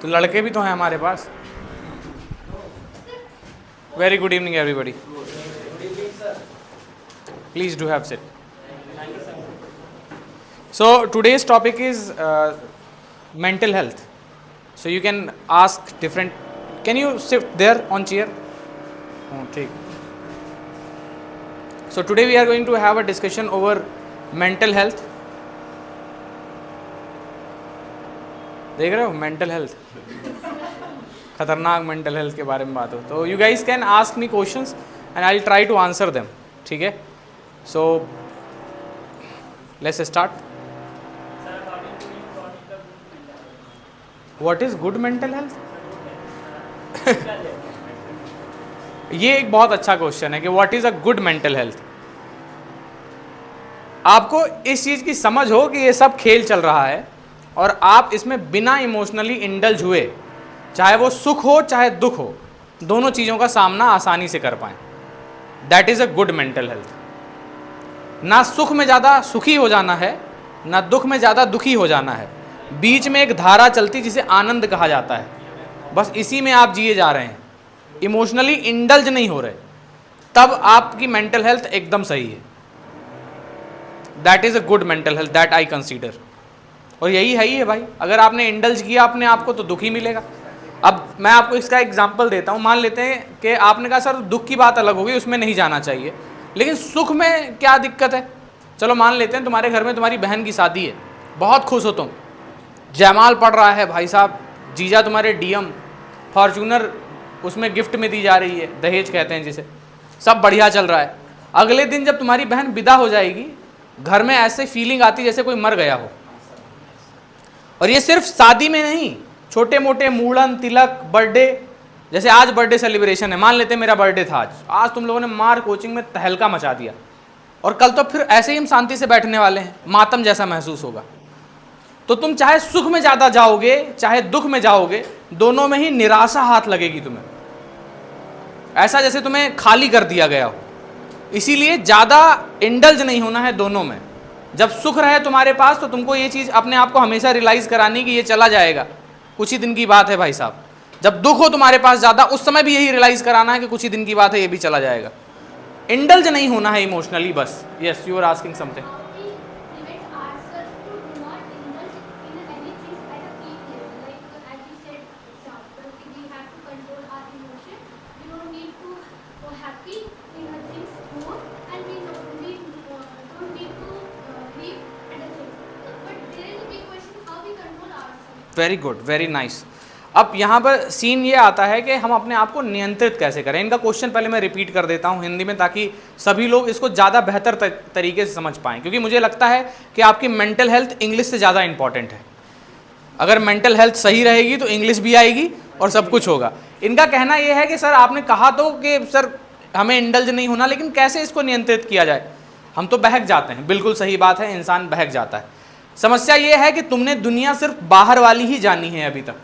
तो लड़के भी तो हैं हमारे पास। Very good evening everybody, please do have sit. So today's topic is mental health. So you can ask different. Can you sit there on chair? Oh, ठीक. So today we are going to have a discussion over mental health. देख रहे हो mental health? खतरनाक mental health के बारे में बात हो तो you guys can ask me questions and I'll try to answer them. ठीक है? So let's start. What is good mental health? ये एक बहुत अच्छा क्वेश्चन है कि what is a good mental health. आपको इस चीज की समझ हो कि ये सब खेल चल रहा है और आप इसमें बिना इमोशनली इंडल्ज हुए, चाहे वो सुख हो चाहे दुख हो, दोनों चीजों का सामना आसानी से कर पाए, that is a good mental health. ना सुख में ज्यादा सुखी हो जाना है, ना दुख में ज्यादा दुखी हो जाना है, बीच में एक धारा चलती जिसे आनंद कहा जाता है, बस इसी में आप जिए जा रहे हैं, इमोशनली इंडल्ज नहीं हो रहे, तब आपकी मेंटल हेल्थ एकदम सही है। That is a good mental health, that I consider. और यही है ही है भाई, अगर आपने इंडल्ज किया अपने आप को तो दुख ही मिलेगा। अब मैं आपको इसका एग्जाम्पल देता हूँ। मान लेते हैं कि आपने कहा सर दुख की बात अलग होगी, उसमें नहीं जाना चाहिए, लेकिन सुख में क्या दिक्कत है? चलो मान लेते हैं तुम्हारे घर में तुम्हारी बहन की शादी है, बहुत खुश हो तुम, जयमाल पड़ रहा है भाई साहब, जीजा तुम्हारे डीएम, फॉर्च्यूनर उसमें गिफ्ट में दी जा रही है, दहेज कहते हैं जिसे, सब बढ़िया चल रहा है। अगले दिन जब तुम्हारी बहन विदा हो जाएगी, घर में ऐसे फीलिंग आती जैसे कोई मर गया हो। और ये सिर्फ शादी में नहीं, छोटे मोटे मुंडन, तिलक, बर्थडे, जैसे आज बर्थडे सेलिब्रेशन है, मान लेते हैं मेरा बर्थडे था आज तुम लोगों ने मार कोचिंग में तहलका मचा दिया, और कल तो फिर ऐसे ही हम शांति से बैठने वाले हैं, मातम जैसा महसूस होगा। तो तुम चाहे सुख में ज़्यादा जाओगे चाहे दुख में जाओगे, दोनों में ही निराशा हाथ लगेगी तुम्हें, ऐसा जैसे तुम्हें खाली कर दिया गया हो। इसीलिए ज़्यादा इंडल्ज नहीं होना है दोनों में। जब सुख रहे तुम्हारे पास तो तुमको ये चीज़ अपने आप को हमेशा रियलाइज़ करानी कि ये चला जाएगा, कुछ ही दिन की बात है भाई साहब। जब दुख हो तुम्हारे पास ज़्यादा, उस समय भी यही रियलाइज़ कराना है कि कुछ ही दिन की बात है, ये भी चला जाएगा। इंडल्ज नहीं होना है इमोशनली बस। Yes, you are asking something. Very good, very nice. अब यहाँ पर सीन ये आता है कि हम अपने आप को नियंत्रित कैसे करें। इनका क्वेश्चन पहले मैं रिपीट कर देता हूँ हिंदी में, ताकि सभी लोग इसको ज़्यादा बेहतर तरीके से समझ पाएँ, क्योंकि मुझे लगता है कि आपकी मेंटल हेल्थ इंग्लिश से ज़्यादा इंपॉर्टेंट है। अगर मेंटल हेल्थ सही रहेगी तो इंग्लिश भी आएगी और सब कुछ होगा। इनका कहना यह है कि सर आपने कहा तो कि सर हमें इंडल्ज नहीं होना, लेकिन कैसे इसको नियंत्रित किया जाए? हम तो बहक जाते हैं। बिल्कुल सही बात है, इंसान बहक जाता है। समस्या ये है कि तुमने दुनिया सिर्फ बाहर वाली ही जानी है अभी तक।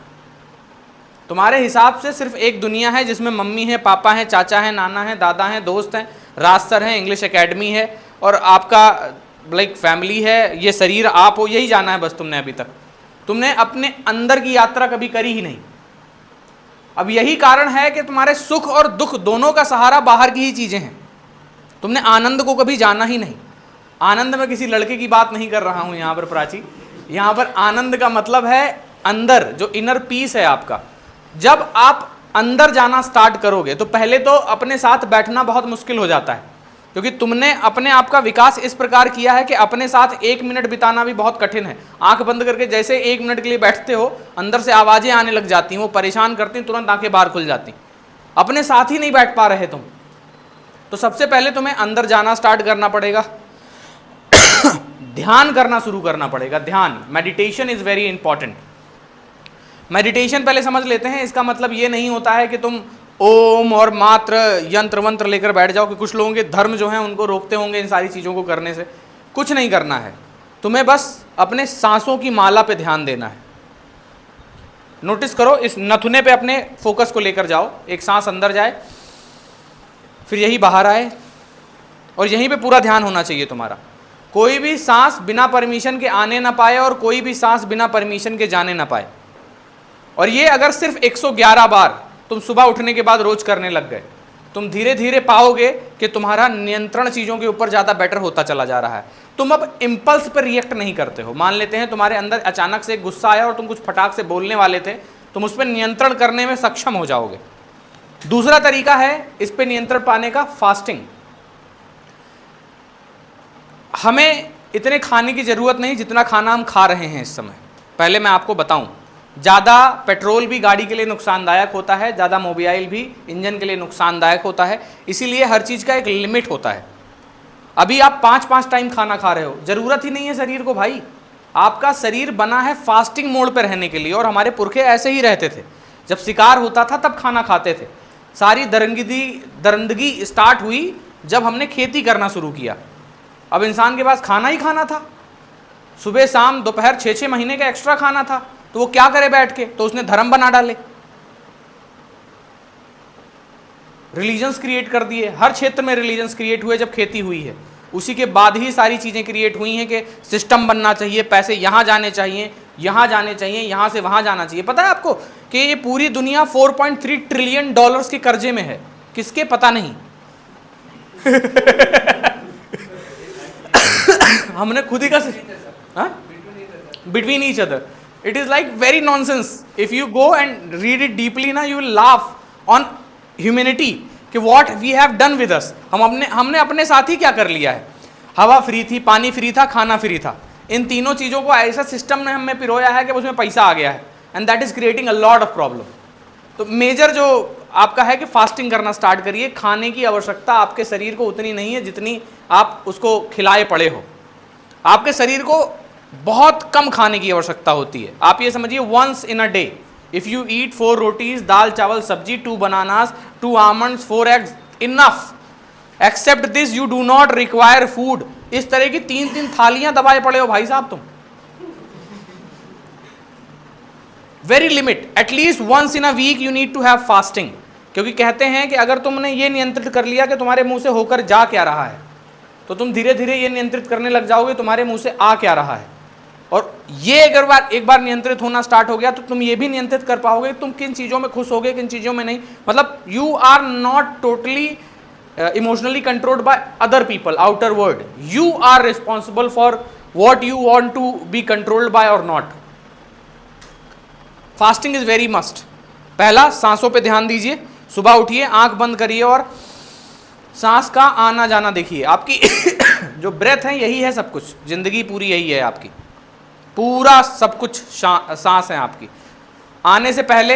तुम्हारे हिसाब से सिर्फ एक दुनिया है जिसमें मम्मी है, पापा है, चाचा है, नाना है, दादा है, दोस्त हैं, राज सर है, इंग्लिश एकेडमी है और आपका लाइक फैमिली है, ये शरीर आप हो, यही जाना है बस तुमने अभी तक। तुमने अपने अंदर की यात्रा कभी करी ही नहीं। अब यही कारण है कि तुम्हारे सुख और दुख दोनों का सहारा बाहर की ही चीज़ें हैं। तुमने आनंद को कभी जाना ही नहीं। आनंद में किसी लड़के की बात नहीं कर रहा हूँ यहाँ पर प्राची। यहाँ पर आनंद का मतलब है अंदर, जो इनर पीस है आपका। जब आप अंदर जाना स्टार्ट करोगे तो पहले तो अपने साथ बैठना बहुत मुश्किल हो जाता है, क्योंकि तुमने अपने आप का विकास इस प्रकार किया है कि अपने साथ 1 मिनट बिताना भी बहुत कठिन है। आंख बंद करके जैसे 1 मिनट के लिए बैठते हो, अंदर से आवाज़ें आने लग जाती हैं, वो परेशान करती हैं, तुरंत आंखें बाहर खुल जाती। अपने साथ ही नहीं बैठ पा रहे तुम, तो सबसे पहले तुम्हें अंदर जाना स्टार्ट करना पड़ेगा। ध्यान करना शुरू करना पड़ेगा। ध्यान, meditation is very important. Meditation पहले समझ लेते हैं। इसका मतलब ये नहीं होता है कि तुम ओम और मात्र यंत्र मंत्र लेकर बैठ जाओ, कि कुछ लोगों के धर्म जो हैं उनको रोकते होंगे इन सारी चीज़ों को करने से। कुछ नहीं करना है, तुम्हें बस अपने सांसों की माला पे ध्यान देना है। नोटिस करो, इस नथुने पे अपने फोकस को लेकर जाओ। एक सांस अंदर जाए, फिर यही बाहर आए, और यहीं पे पूरा ध्यान होना चाहिए तुम्हारा। कोई भी सांस बिना परमिशन के आने ना पाए और कोई भी सांस बिना परमिशन के जाने ना पाए। और ये अगर सिर्फ 111 बार तुम सुबह उठने के बाद रोज करने लग गए, तुम धीरे धीरे पाओगे कि तुम्हारा नियंत्रण चीजों के ऊपर ज्यादा बेटर होता चला जा रहा है। तुम अब इंपल्स पर रिएक्ट नहीं करते हो। मान लेते हैं तुम्हारे अंदर अचानक से गुस्सा आया और तुम कुछ फटाक से बोलने वाले थे, तुम उस पर नियंत्रण करने में सक्षम हो जाओगे। दूसरा तरीका है इस पे नियंत्रण पाने का, फास्टिंग। हमें इतने खाने की जरूरत नहीं जितना खाना हम खा रहे हैं इस समय। पहले मैं आपको बताऊं, ज़्यादा पेट्रोल भी गाड़ी के लिए नुकसानदायक होता है, ज़्यादा मोबाइल भी इंजन के लिए नुकसानदायक होता है, इसीलिए हर चीज़ का एक लिमिट होता है। अभी आप 5-5 टाइम खाना खा रहे हो, ज़रूरत ही नहीं है शरीर को भाई। आपका शरीर बना है फास्टिंग मोड पर रहने के लिए, और हमारे पुरखे ऐसे ही रहते थे। जब शिकार होता था तब खाना खाते थे। सारी दरंदगी स्टार्ट हुई जब हमने खेती करना शुरू किया। अब इंसान के पास खाना ही खाना था, सुबह शाम दोपहर 6-6 महीने का एक्स्ट्रा खाना था, तो वो क्या करे बैठ के, तो उसने धर्म बना डाले, रिलीजन्स क्रिएट कर दिए। हर क्षेत्र में रिलीजन्स क्रिएट हुए जब खेती हुई है। उसी के बाद ही सारी चीज़ें क्रिएट हुई हैं कि सिस्टम बनना चाहिए, पैसे यहाँ जाने चाहिए, यहाँ जाने चाहिए, यहाँ से वहाँ जाना चाहिए। पता है आपको कि ये पूरी दुनिया 4.3 ट्रिलियन डॉलर्स के कर्जे में है। किसके, पता नहीं। हमने खुद ही का between each other, it is like very nonsense. If you go and read it deeply ना, you will laugh on humanity कि what we have done with us. हमने अपने साथ ही क्या कर लिया है। हवा फ्री थी, पानी फ्री था, खाना फ्री था। इन तीनों चीज़ों को ऐसा सिस्टम ने हमें पिरोया है कि उसमें पैसा आ गया है, and that is creating a lot of problem. तो मेजर जो आपका है कि फास्टिंग करना स्टार्ट करिए। खाने की आवश्यकता आपके शरीर को उतनी नहीं है जितनी आप उसको खिलाए पड़े हो। आपके शरीर को बहुत कम खाने की आवश्यकता होती है। आप ये समझिए, once in a day if you eat 4 rotis, dal chawal sabzi, 2 bananas, 2 almonds, 4 eggs, enough. Except this you do not require food. इस तरह की 3-3 थालियां दबाए पड़े हो भाई साहब तुम। Very limit, at least once in a week you need to have fasting. क्योंकि कहते हैं कि अगर तुमने ये नियंत्रित कर लिया कि तुम्हारे मुंह से होकर जा क्या रहा है, तो तुम धीरे धीरे ये नियंत्रित करने लग जाओगे तुम्हारे मुंह से आ क्या रहा है। और ये अगर एक बार नियंत्रित होना स्टार्ट हो गया तो तुम ये भी नियंत्रित कर पाओगे तुम किन चीज़ों में खुश होगे, किन चीज़ों में नहीं। मतलब you are not totally emotionally controlled by other people, outer world. You are responsible for what you want to be controlled by और not. Fasting is very must. पहला, सांसों पे ध्यान दीजिए। सुबह उठिए, आंख बंद करिए और सांस का आना जाना देखिए। आपकी जो ब्रेथ है यही है सब कुछ, जिंदगी पूरी यही है आपकी, पूरा सब कुछ सांस है आपकी। आने से पहले,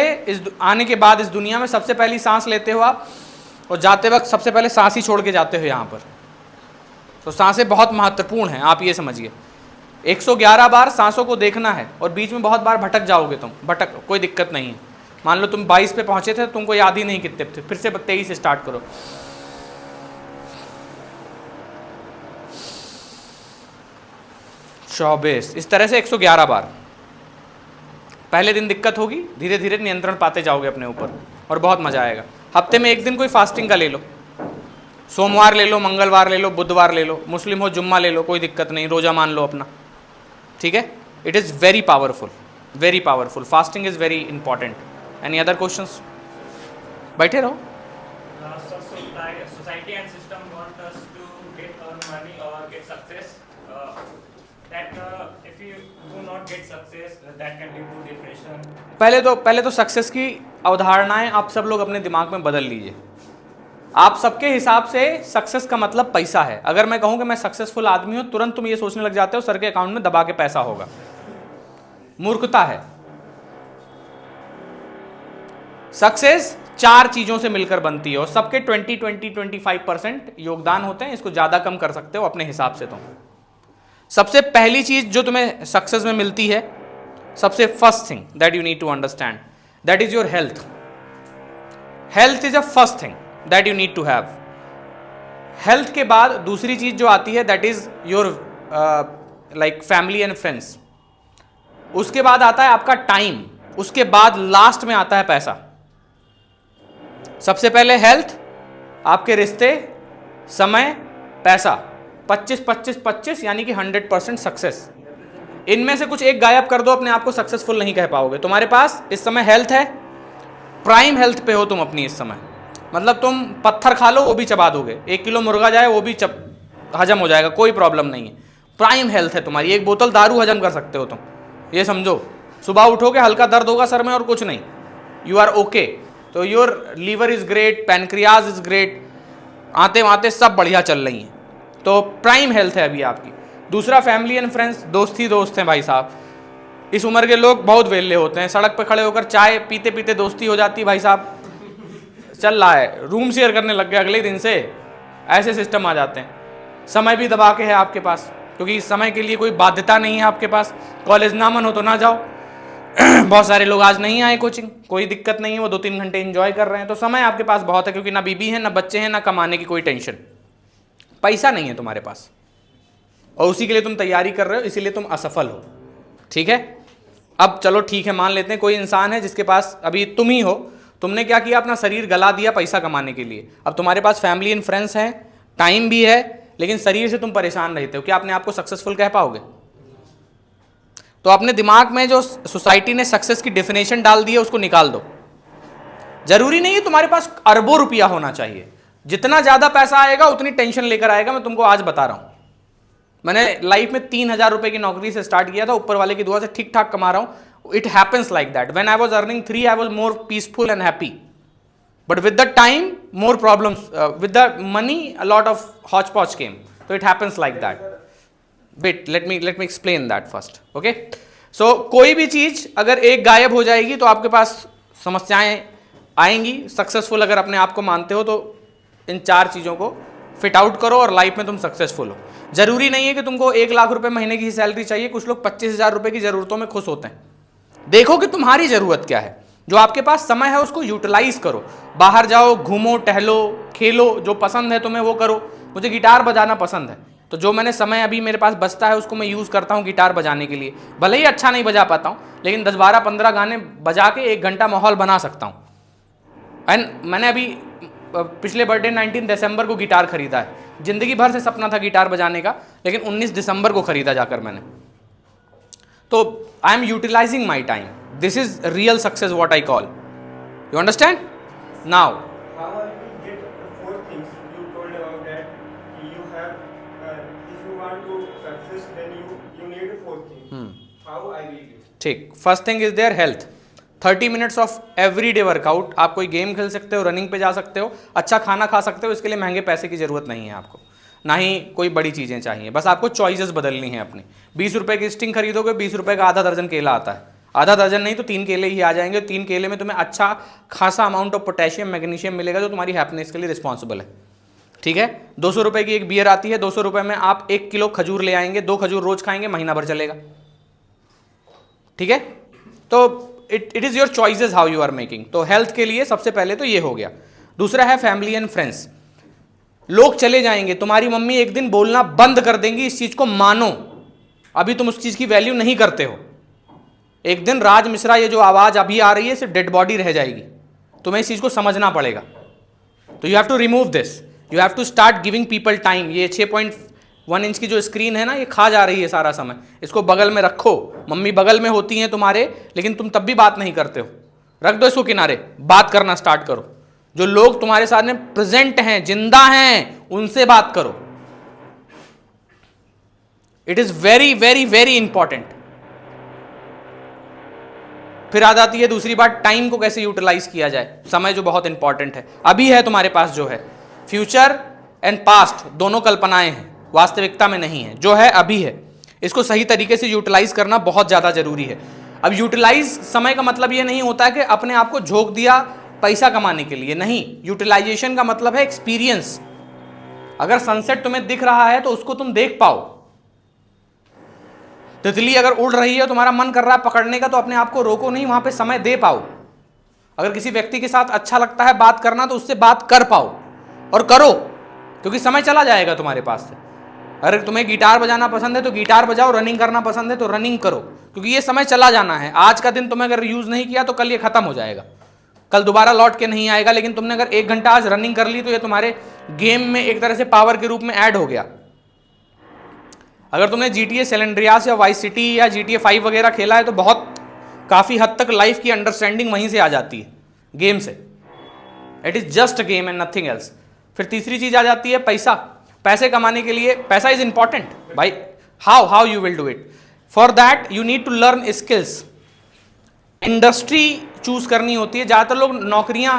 आने के बाद इस दुनिया में सबसे पहली सांस लेते हो आप, और जाते वक्त सबसे पहले सांस ही छोड़ के जाते हो यहाँ पर। तो सांसें बहुत महत्वपूर्ण हैं, आप ये समझिए। 111 बार सांसों को देखना है, और बीच में बहुत बार भटक जाओगे तुम, भटक, कोई दिक्कत नहीं है। मान लो तुम 22 पे पहुंचे थे, तुमको याद ही नहीं कितने थे, फिर से 23 से स्टार्ट करो। चौबीस, इस तरह से 111 बार। पहले दिन दिक्कत होगी, धीरे धीरे नियंत्रण पाते जाओगे अपने ऊपर, और बहुत मजा आएगा। हफ्ते में एक दिन कोई फास्टिंग का ले लो, सोमवार ले लो, मंगलवार ले लो, बुधवार ले लो, मुस्लिम हो जुम्मा ले लो, कोई दिक्कत नहीं, रोजा मान लो अपना, ठीक है। It is very powerful, very powerful. Fasting is very important. Any other questions? बैठे रहो। Society and system want us to earn money or get success. If you do not get success, that can lead to depression. पहले तो success की अवधारणाएं आप सब लोग अपने दिमाग में बदल लीजिए। आप सबके हिसाब से सक्सेस का मतलब पैसा है। अगर मैं कहूं कि मैं सक्सेसफुल आदमी हूं, तुरंत तुम ये सोचने लग जाते हो सर के अकाउंट में दबा के पैसा होगा। मूर्खता है। सक्सेस 4 चीजों से मिलकर बनती है, और सबके 20-25% योगदान होते हैं। इसको ज्यादा कम कर सकते हो अपने हिसाब से। तुम सबसे पहली चीज जो तुम्हें सक्सेस में मिलती है, सबसे first thing that you need to understand, that is your health. Health is a first thing that you need to have. Health के बाद दूसरी चीज जो आती है, that is your like family and friends. उसके बाद आता है आपका टाइम, उसके बाद लास्ट में आता है पैसा। सबसे पहले हेल्थ, आपके रिश्ते, समय, पैसा। 25-25-25 यानी कि 100% सक्सेस। इनमें से कुछ एक गायब कर दो, अपने आप को सक्सेसफुल नहीं कह पाओगे। तुम्हारे पास इस समय हेल्थ है, प्राइम हेल्थ पे हो तुम अपनी इस समय, मतलब तुम पत्थर खा लो वो भी चबा दोगे, 1 किलो मुर्गा जाए वो भी हजम हो जाएगा, कोई प्रॉब्लम नहीं है। प्राइम हेल्थ है तुम्हारी, 1 बोतल दारू हजम कर सकते हो तुम, ये समझो। सुबह उठोगे हल्का दर्द होगा सर में और कुछ नहीं, यू आर ओके। तो your liver is great, pancreas is great, आते आते सब बढ़िया चल रही हैं, तो प्राइम हेल्थ है अभी आपकी। दूसरा फैमिली एंड फ्रेंड्स, दोस्त ही दोस्त हैं भाई साहब। इस उम्र के लोग बहुत वेले होते हैं, सड़क पर खड़े होकर चाय पीते पीते दोस्ती हो जाती है भाई साहब, चल रहा है, रूम शेयर करने लग गए अगले दिन से, ऐसे सिस्टम आ जाते हैं। समय भी दबा के है आपके पास, क्योंकि इस समय के लिए कोई बाध्यता नहीं है आपके पास। कॉलेज ना मन हो तो ना जाओ, बहुत सारे लोग आज नहीं आए कोचिंग, कोई दिक्कत नहीं है, वो 2-3 घंटे एंजॉय कर रहे हैं, तो समय आपके पास बहुत है, क्योंकि ना बीबी है, ना बच्चे हैं, ना कमाने की कोई टेंशन, पैसा नहीं है तुम्हारे पास, और उसी के लिए तुम तैयारी कर रहे हो, इसीलिए तुम असफल हो। ठीक है, अब चलो ठीक है, मान लेते हैं कोई इंसान है जिसके पास अभी तुम ही हो, तुमने क्या किया, अपना शरीर गला दिया पैसा कमाने के लिए। अब तुम्हारे पास फैमिली एंड फ्रेंड्स हैं, टाइम भी है, लेकिन शरीर से तुम परेशान रहते हो, क्या अपने आप को सक्सेसफुल कह पाओगे? तो अपने दिमाग में जो सोसाइटी ने सक्सेस की डेफिनेशन डाल दी है उसको निकाल दो। जरूरी नहीं है तुम्हारे पास अरबों रुपया होना चाहिए, जितना ज्यादा पैसा आएगा उतनी टेंशन लेकर आएगा। मैं तुमको आज बता रहा हूं, मैंने लाइफ में 3,000 रुपए की नौकरी से स्टार्ट किया था, ऊपर वाले की दुआ से ठीक ठाक कमा रहा हूं। It happens like that. When I was earning 3 I was more peaceful and happy, but with the time more problems, with the money a lot of hodgepodge came, so it happens like that. Wait, let me explain that first, okay? So कोई भी चीज अगर एक गायब हो जाएगी तो आपके पास समस्याएं आएंगी। सक्सेसफुल अगर अपने आप को मानते हो तो इन 4 चीजों को फिट आउट करो और लाइफ में तुम सक्सेसफुल हो। जरूरी नहीं है कि तुमको 1 लाख रुपए महीने की सैलरी चाहिए, कुछ लोग 25,000 रुपए की जरूरतों में खुश होते हैं। देखो कि तुम्हारी जरूरत क्या है, जो आपके पास समय है उसको यूटिलाइज करो, बाहर जाओ, घूमो, टहलो, खेलो, जो पसंद है तुम्हें वो करो। मुझे गिटार बजाना पसंद है, तो जो मैंने समय अभी मेरे पास बचता है उसको मैं यूज़ करता हूँ गिटार बजाने के लिए। भले ही अच्छा नहीं बजा पाता हूँ, लेकिन 10, 12, 15 गाने बजा के 1 घंटा माहौल बना सकता हूँ। एंड मैंने अभी पिछले बर्थडे 19 दिसंबर को गिटार खरीदा है। जिंदगी भर से सपना था गिटार बजाने का, लेकिन 19 दिसंबर को खरीदा जाकर मैंने। तो I am utilising my time, this is real success, what I call. You understand? Now How I will get the 4 things you told about that you have, if you want to success then you need 4 things. How I will get? ठीक, first thing is their health. 30 minutes of every day workout. आप कोई game खेल सकते हो, running पे जा सकते हो, अच्छा खाना खा सकते हो, इसके लिए महंगे पैसे की जरूरत नहीं है आपको, ना ही कोई बड़ी चीज़ें चाहिए, बस आपको चॉइसेस बदलनी है अपनी। 20 रुपए की स्टिंग खरीदोगे, 20 रुपए का आधा दर्जन केला आता है, आधा दर्जन नहीं तो 3 केले ही आ जाएंगे। 3 केले में तुम्हें अच्छा खासा अमाउंट ऑफ पोटेशियम, मैग्नीशियम मिलेगा, जो तुम्हारी हैप्पीनेस के लिए रिस्पॉन्सिबल है। ठीक है, 200 रुपए की एक बियर आती है, 200 रुपए में आप 1 किलो खजूर ले आएंगे, 2 खजूर रोज खाएंगे, महीना भर चलेगा। ठीक है, तो it is your choices how you are making. तो हेल्थ के लिए सबसे पहले तो ये हो गया। दूसरा है फैमिली एंड फ्रेंड्स। लोग चले जाएंगे, तुम्हारी मम्मी एक दिन बोलना बंद कर देंगी, इस चीज को मानो। अभी तुम उस चीज की वैल्यू नहीं करते हो, एक दिन राज मिश्रा ये जो आवाज अभी आ रही है सिर्फ डेड बॉडी रह जाएगी। तुम्हें इस चीज को समझना पड़ेगा। तो you have to remove this, you have to start giving people time. ये 6.1 इंच की जो स्क्रीन है ना, ये खा जा रही है सारा समय, इसको बगल में रखो। मम्मी बगल में होती हैं तुम्हारे, लेकिन तुम तब भी बात नहीं करते हो, रख दो इसको किनारे, बात करना स्टार्ट करो। जो लोग तुम्हारे साथ में प्रेजेंट हैं, जिंदा हैं, उनसे बात करो। It is very very very important. फिर आ जाती है दूसरी बात, टाइम को कैसे यूटिलाइज किया जाए। समय जो बहुत इंपॉर्टेंट है, अभी है तुम्हारे पास जो है, फ्यूचर एंड पास्ट दोनों कल्पनाएं हैं, वास्तविकता में नहीं है। जो है अभी है, इसको सही तरीके से यूटिलाइज करना बहुत ज्यादा जरूरी है। अब यूटिलाइज समय का मतलब ये नहीं होता है कि अपने आप को झोंक दिया पैसा कमाने के लिए, नहीं। यूटिलाइजेशन का मतलब है एक्सपीरियंस। अगर सनसेट तुम्हें दिख रहा है तो उसको तुम देख पाओ। तितली अगर उड़ रही है, तुम्हारा मन कर रहा है पकड़ने का, तो अपने आप को रोको नहीं, वहां पे समय दे पाओ। अगर किसी व्यक्ति के साथ अच्छा लगता है बात करना, तो उससे बात कर पाओ और करो, क्योंकि समय चला जाएगा तुम्हारे पास से। अगर तुम्हें गिटार बजाना पसंद है तो गिटार बजाओ, रनिंग करना पसंद है तो रनिंग करो, क्योंकि ये समय चला जाना है। आज का दिन तुम्हें अगर यूज नहीं किया तो कल ये खत्म हो जाएगा, कल दोबारा लौट के नहीं आएगा। लेकिन तुमने अगर 1 घंटा आज रनिंग कर ली तो ये तुम्हारे गेम में एक तरह से पावर के रूप में ऐड हो गया। अगर तुमने GTA सैन एंड्रियास या वाइस सिटी या GTA 5 वगैरह खेला है तो बहुत काफ़ी हद तक लाइफ की अंडरस्टैंडिंग वहीं से आ जाती है, गेम से। It is just a game and nothing else. फिर तीसरी चीज़ आ जाती है पैसा। पैसे कमाने के लिए पैसा इज इंपॉर्टेंट भाई। How you will do it, for that you need to learn skills. Industry choose करनी होती है। ज़्यादातर लोग नौकरियां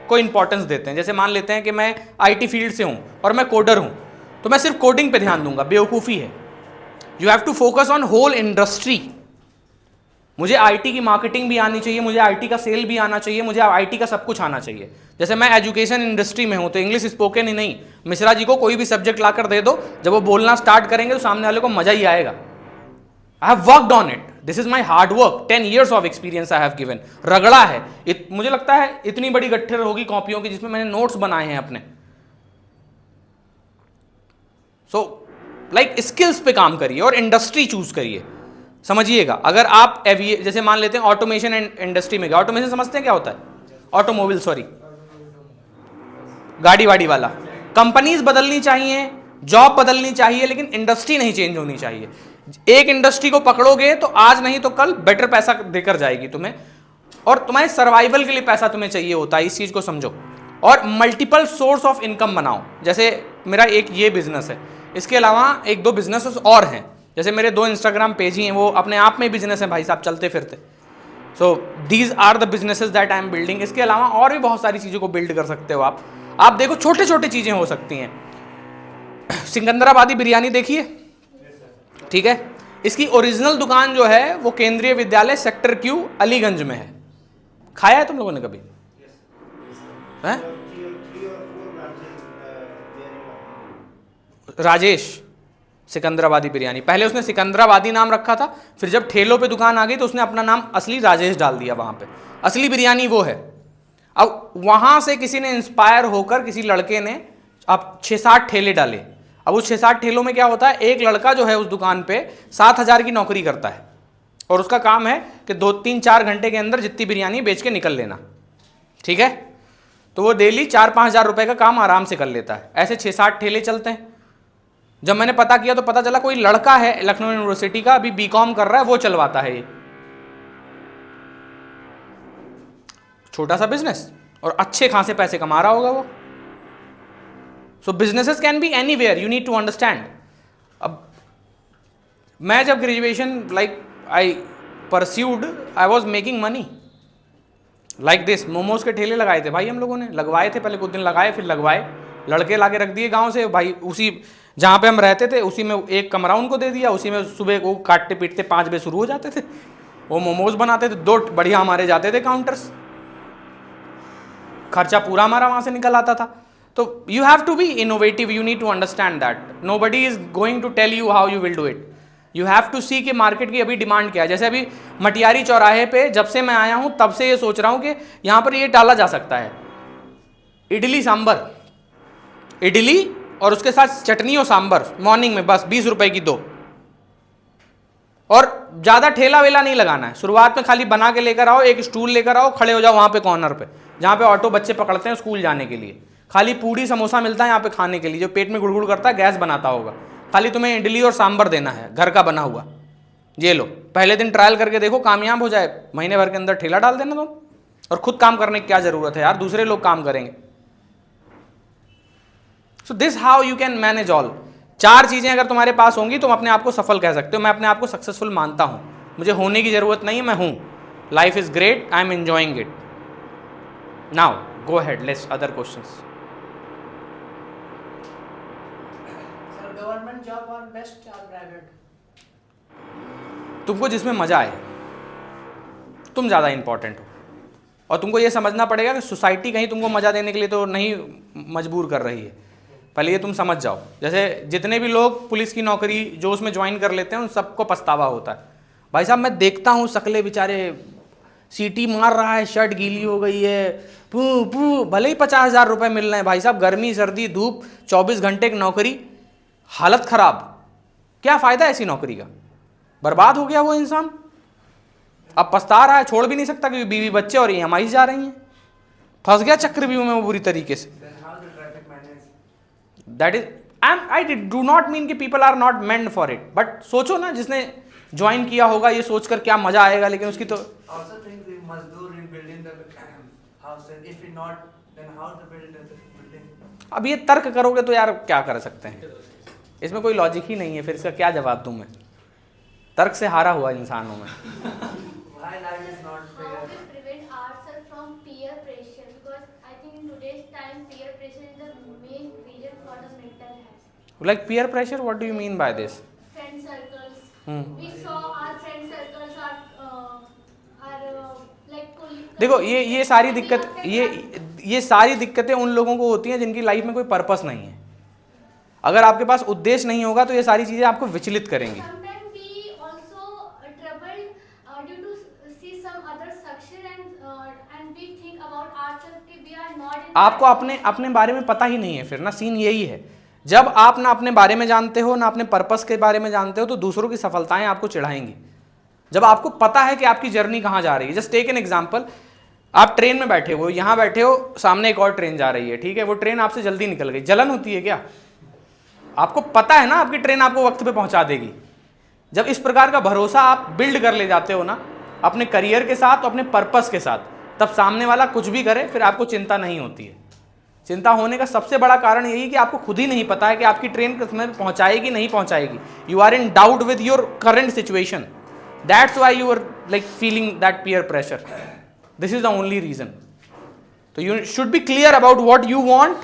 को इंपॉर्टेंस देते हैं। जैसे मान लेते हैं कि मैं IT फील्ड से हूँ और मैं कोडर हूँ, तो मैं सिर्फ कोडिंग पे ध्यान दूंगा, बेवकूफ़ी है। You have to focus on whole industry. मुझे IT की मार्केटिंग भी आनी चाहिए, मुझे IT का सेल भी आना चाहिए, मुझे IT का सब कुछ आना चाहिए। जैसे मैं एजुकेशन इंडस्ट्री में हूँ तो इंग्लिश स्पोकन ही नहीं, मिश्रा जी को कोई भी सब्जेक्ट लाकर दे दो, जब वो बोलना स्टार्ट करेंगे तो सामने वाले को मजा ही आएगा। I have worked on it, this is my hard work, 10 years of experience I have given. रगड़ा है। मुझे लगता है इतनी बड़ी गट्ठर होगी कॉपियों की जिसमें मैंने नोट्स बनाए हैं अपने। सो लाइक स्किल्स पे काम करिए और इंडस्ट्री चूज करिए। समझिएगा, अगर आप जैसे मान लेते हैं ऑटोमेशन इंडस्ट्री में गए। ऑटोमेशन समझते हैं क्या होता है? ऑटोमोबाइल, सॉरी, गाड़ी वाड़ी वाला। कंपनीज बदलनी चाहिए, जॉब बदलनी चाहिए, लेकिन इंडस्ट्री नहीं चेंज होनी चाहिए। एक इंडस्ट्री को पकड़ोगे तो आज नहीं तो कल बेटर पैसा देकर जाएगी तुम्हें, और तुम्हारे सर्वाइवल के लिए पैसा तुम्हें चाहिए होता है, इस चीज को समझो। और मल्टीपल सोर्स ऑफ इनकम बनाओ। जैसे मेरा एक ये बिजनेस है, इसके अलावा एक दो बिजनेसेस और हैं। जैसे मेरे 2 इंस्टाग्राम पेज ही हैं, वो अपने आप में बिजनेस है भाई साहब, चलते फिरते। So these are the businesses that I am building. इसके अलावा और भी बहुत सारी चीज़ों को बिल्ड कर सकते हो आप देखो, छोटे छोटे चीज़ें हो सकती हैं। सिकंदराबादी बिरयानी देखिए, ठीक है, इसकी ओरिजिनल दुकान जो है वो केंद्रीय विद्यालय सेक्टर Q अलीगंज में है। खाया है तुम लोगों ने कभी? हैं? राजेश सिकंदराबादी बिरयानी, पहले उसने सिकंदराबादी नाम रखा था, फिर जब ठेलों पे दुकान आ गई तो उसने अपना नाम असली राजेश डाल दिया वहां पे। असली बिरयानी वो है। अब वहां से किसी ने इंस्पायर होकर, किसी लड़के ने अब 6-7 ठेले डाले। अब उस 6-7 ठेलों में क्या होता है, एक लड़का जो है उस दुकान पे 7,000 की नौकरी करता है, और उसका काम है कि 2-3-4 घंटे के अंदर जितनी बिरयानी बेच के निकल लेना, ठीक है। तो वो डेली 4-5 हज़ार रुपए का काम आराम से कर लेता है। ऐसे 6-7 ठेले चलते हैं। जब मैंने पता किया तो पता चला कोई लड़का है लखनऊ यूनिवर्सिटी का, अभी BCom कर रहा है, वो चलवाता है ये छोटा सा बिजनेस, और अच्छे खासे पैसे कमा रहा होगा वो। So businesses can be anywhere, you need to understand. अब मैं जब graduation I pursued, I was making money like this. Momos के ठेले लगाए थे भाई हम लोगों ने, लगवाए थे, पहले कुछ दिन लगाए, फिर लगवाए, लड़के लाके रख दिए गांव से भाई। उसी जहाँ पे हम रहते थे उसी में एक कमरा उनको दे दिया, उसी में सुबह वो काटते पीटते 5 बजे शुरू हो जाते थे, वो मोमोज बनाते थे, 2 बढ़िया हमारे जाते थे काउंटर्स, खर्चा पूरा हमारा वहाँ से निकल आता था। तो you have to be innovative, you need to understand that nobody is going to tell you how you will do it. You have to see कि मार्केट की अभी डिमांड क्या है। जैसे अभी मटियारी चौराहे पे जब से मैं आया हूँ तब से ये सोच रहा हूँ कि यहाँ पर ये डाला जा सकता है, इडली सांबर, इडली और उसके साथ चटनी और सांबर मॉर्निंग में, बस 20 रुपए की 2। और ज़्यादा ठेला वेला नहीं लगाना है। शुरुआत में खाली बना के लेकर आओ, एक स्टूल लेकर आओ, खड़े हो जाओ वहाँ पे कॉर्नर पे जहाँ पे ऑटो बच्चे पकड़ते हैं स्कूल जाने के लिए। खाली पूड़ी समोसा मिलता है यहाँ पे खाने के लिए, जो पेट में गुड़गुड़ करता है, गैस बनाता होगा। खाली तुम्हें इडली और सांबर देना है, घर का बना हुआ। ये लो, पहले दिन ट्रायल करके देखो, कामयाब हो जाए, महीने भर के अंदर ठेला डाल देना तुम। और खुद काम करने की क्या ज़रूरत है यार, दूसरे लोग काम करेंगे। So this how you can manage all. 4 चीज़ें अगर तुम्हारे पास होंगी तुम अपने आप को सफल कह सकते हो। मैं अपने आप को सक्सेसफुल मानता हूँ, मुझे होने की ज़रूरत नहीं है, मैं हूँ। Life is great, I am enjoying it. Now go ahead, let's other questions. Government job और बेस्ट और प्राइवेट? तुमको जिसमें मजा आए, तुम ज़्यादा इंपॉर्टेंट हो। और तुमको ये समझना पड़ेगा कि सोसाइटी कहीं तुमको मजा देने के लिए तो नहीं मजबूर कर रही है, पहले ये तुम समझ जाओ। जैसे जितने भी लोग पुलिस की नौकरी जो उसमें ज्वाइन कर लेते हैं उन सबको पछतावा होता है। भाई साहब मैं देखता हूँ सकले बेचारे, सीटी मार रहा है, शर्ट गीली हो गई है, पू पू, भले ही 50,000 रुपये मिल रहे हैं भाई साहब, गर्मी सर्दी धूप, 24 घंटे की नौकरी, हालत खराब। क्या फ़ायदा ऐसी नौकरी का? बर्बाद हो गया वो इंसान। अब पछता रहा है, छोड़ भी नहीं सकता क्योंकि बीवी बच्चे और EMI जा रही हैं, फंस गया चक्रव्यूह में वो बुरी तरीके से। That is I do not mean कि people are not meant for it, but सोचो ना, जिसने ज्वाइन किया होगा ये सोचकर क्या मजा आएगा, लेकिन उसकी तो Also think the Mazdoor in building the house, and if we not, then how to build the building? अब ये तर्क करोगे तो यार क्या कर सकते हैं, इसमें कोई लॉजिक ही नहीं है, फिर इसका क्या जवाब दूं मैं, तर्क से हारा हुआ इंसान हूं मैं। Why life is not How fair? we prevent ourselves from peer pressure? Because I think in today's time, peer pressure is the main reason for the mental health. Like peer pressure, what do you mean by this? Friend circles. Hmm. We saw our friend circles are like colleagues. देखो ये सारी दिक्कत, ये सारी दिक्कतें उन लोगों को होती हैं जिनकी लाइफ में कोई पर्पस नहीं है। अगर आपके पास उद्देश्य नहीं होगा तो ये सारी चीजें आपको विचलित करेंगी। Sometimes we also troubled due to see some other success and we think about ourselves कि we are not in आपको अपने बारे में पता ही नहीं है, फिर ना सीन यही है, जब आप ना अपने बारे में जानते हो ना अपने पर्पस के बारे में जानते हो तो दूसरों की सफलताएं आपको चिढ़ाएंगी। जब आपको पता है कि आपकी जर्नी कहाँ जा रही है, जस्ट टेक एन एग्जांपल, आप ट्रेन में बैठे हो, यहाँ बैठे हो, सामने एक और ट्रेन जा रही है, ठीक है, वो ट्रेन आपसे जल्दी निकल गई, जलन होती है क्या? आपको पता है ना आपकी ट्रेन आपको वक्त पे पहुंचा देगी। जब इस प्रकार का भरोसा आप बिल्ड कर ले जाते हो ना अपने करियर के साथ, अपने पर्पस के साथ, तब सामने वाला कुछ भी करे फिर आपको चिंता नहीं होती है। चिंता होने का सबसे बड़ा कारण यही कि आपको खुद ही नहीं पता है कि आपकी ट्रेन किस समय पहुंचाएगी नहीं पहुंचाएगी। You are in doubt with your current situation, that's why you are like feeling that peer pressure, this is the only reason. तो you should be clear about what you want